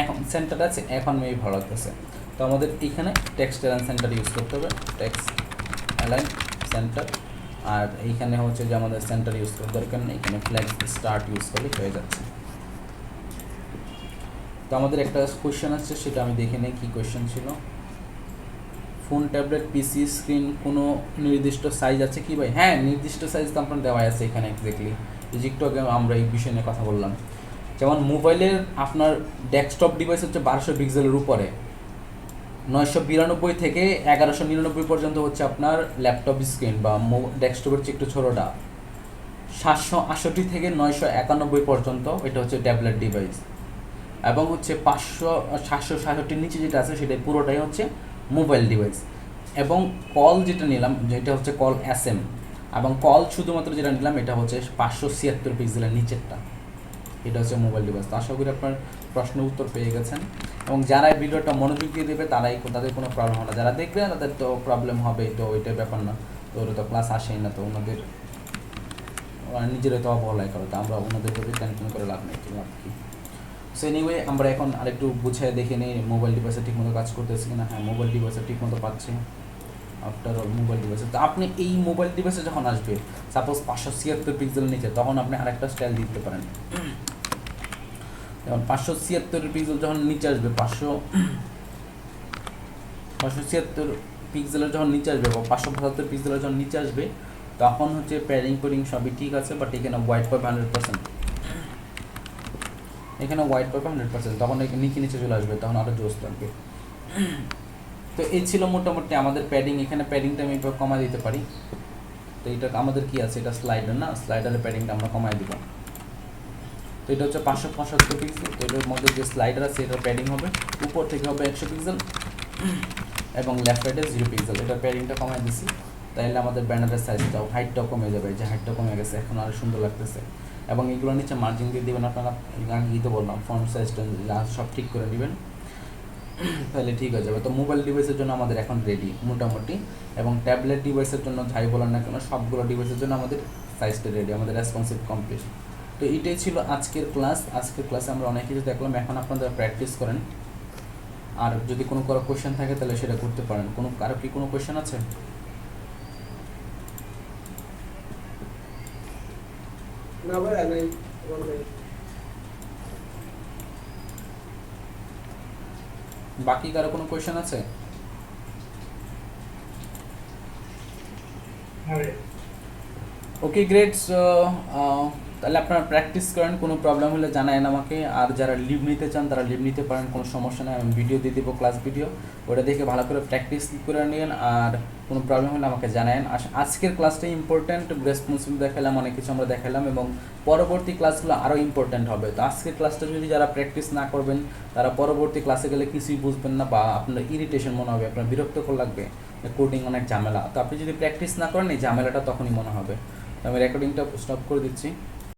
Speaker 1: এখন সেন্টার আছে, এখন মেবি ভালো লাগতেছে। তো আমাদের এইখানে টেক্সট অ্যালাইন সেন্টার ইউজ করতে হবে, টেক্সট অ্যালাইন সেন্টার। আর এইখানে হচ্ছে যে আমাদের সেন্টার ইউজ করতে দরকার নেই, এখানে ফ্ল্যাক্স স্টার্ট ইউজ করলে হয়ে যাচ্ছে। তো আমাদের একটা কোয়েশ্চেন আসছে, সেটা আমি দেখে নিই কী কোয়েশ্চেন ছিল। ফোন, ট্যাবলেট, পিসি স্ক্রিন কোনো নির্দিষ্ট সাইজ আছে কি ভাই? হ্যাঁ, নির্দিষ্ট সাইজ তো আপনার দেওয়া আছে এখানে এক্স্যাক্টলি। একটু আগে আমরা এই বিষয় নিয়ে কথা বললাম। যেমন মোবাইলের আপনার ডেস্কটপ ডিভাইস হচ্ছে 1200 পিক্সেলের উপরে, 992 থেকে 1199 পর্যন্ত হচ্ছে আপনার ল্যাপটপ স্ক্রিন বা ডেস্কটপের চেয়ে একটু ছোটোটা। 768 থেকে 991 পর্যন্ত এটা হচ্ছে ট্যাবলেট ডিভাইস, এবং হচ্ছে 767 নিচে যেটা আছে সেটা পুরোটাই হচ্ছে মোবাইল ডিভাইস। এবং কল যেটা নিলাম, যেটা হচ্ছে কল SM, এবং কল শুধুমাত্র যেটা নিলাম এটা হচ্ছে 576 পিক্সেলের নিচেরটা, এটা হচ্ছে মোবাইল ডিভাইস। তো আশা করি আপনার প্রশ্নের উত্তর পেয়ে গেছেন। এবং যারা এই ভিডিওটা মনোযোগ দিয়ে দেবে তাদের কোনো প্রবলেম হবে না, যারা দেখবে না তাদের তো প্রবলেম হবে, তো ওইটার ব্যাপার না। তো ওরা তো ক্লাস আসেই না, তো ওনাদের নিজেরাই তো অবহেলায় করে, তো আমরা ওনাদের প্রতি টেনশন করে লাভ নেই, লাভ কি। সো এনিওয়ে আমরা এখন আরেকটু বুঝে দেখে নিই মোবাইল ডিভাইসে ঠিকমতো কাজ করতেছে কিনা। হ্যাঁ, মোবাইল ডিভাইসে ঠিকমতো পাচ্ছে আফটার অল মোবাইল ডিভাইসে। তো আপনি এই মোবাইল ডিভাইসে যখন আসবে, সাপোজ 576 পিক্সেল নিচে, তখন আপনি আরেকটা স্টাইল দিতে পারেন। যেমন 576 পিক্সেল যখন নিচে আসবে 576 পিক্সেলের যখন নিচে আসবে বা 575 পিক্সেলের যখন নিচে আসবে তখন হচ্ছে প্যাডিং পেডিং সবই ঠিক আছে, বাট এখানে হোয়াইট পাবে 100%, এখানে হোয়াইট পাবে 100%, তখন নিচে নিচে চলে আসবে, তখন আরও জোস লাগবে। তো এই ছিল মোটামুটি আমাদের প্যাডিং। এখানে প্যাডিংটা আমি কমাই দিতে পারি। তো এটা আমাদের কি আছে, এটা স্লাইডার না, স্লাইডারের প্যাডিংটা আমরা কমাই দিব। তো এটা হচ্ছে 575 পিক্সেল। তো এটার মধ্যে যে স্লাইডার আছে এটার প্যাডিং হবে উপর থেকে হবে 100 পিক্সেল এবং লেফট সাইডে 0 পিক্সেল। এটার প্যাডিংটা কমাই দিছি, তাইলে আমাদের ব্যানারের সাইজটাও হাইটটাও কমে যাবে, যে হাইটটা কমে গেছে এখন আরও সুন্দর লাগতেছে। এবং এগুলোর নিচে মার্জিন দিয়ে দেবেন আপনারা, আমি দিতে বললাম ফন্ট সাইজটা সব ঠিক করে নেবেন, তাহলে ঠিক হয়ে যাবে। তো মোবাইল ডিভাইসের জন্য আমাদের এখন রেডি মোটামুটি, এবং ট্যাবলেট ডিভাইসের জন্য যাই বলার না কেন সবগুলো ডিভাইসের জন্য আমাদের সাইজটা রেডি, আমাদের রেসপন্সিভ কমপ্লিট। তো এটাই ছিল আজকের ক্লাস। আজকের ক্লাসে আমরা অনেক কিছু দেখলাম, এখন আপনারা প্র্যাকটিস করেন, আর যদি কোনো কোয়েশ্চেন থাকে তাহলে সেটা করতে পারেন। কারো কি কোনো কোয়েশ্চেন আছে?
Speaker 2: না ভাই নাই।
Speaker 1: বাকি কারো কোনো কোয়েশ্চেন আছে? Okay great. তাহলে আপনারা প্র্যাকটিস করেন, কোনো প্রবলেম হলে জানায়েন আমাকে। আর যারা লিভ নিতে চান তারা লিভ নিতে পারেন, কোনো সমস্যা নেই, আমি ভিডিও দিয়ে দেবো, ক্লাস ভিডিও, ওটা দেখে ভালো করে প্র্যাকটিস করে নিন। আর কোনো প্রবলেম হলে আমাকে জানায়েন। আজকের ক্লাসটা ইম্পর্ট্যান্ট, রেসপন্সিবল দেখালাম, অনেক কিছু আমরা দেখালাম, এবং পরবর্তী ক্লাসগুলো আরও ইম্পর্ট্যান্ট হবে। তো আজকের ক্লাসটা যদি যারা প্র্যাকটিস না করবেন তারা পরবর্তী ক্লাসে গেলে কিছুই বুঝবেন না, বা আপনার ইরিটেশন মনে হবে, আপনার বিরক্তকর লাগবে, কোডিং অনেক ঝামেলা। তো আপনি যদি প্র্যাকটিস না করেন এই ঝামেলাটা তখনই মনে হবে। তো আমি রেকর্ডিংটা স্টপ করে দিচ্ছি।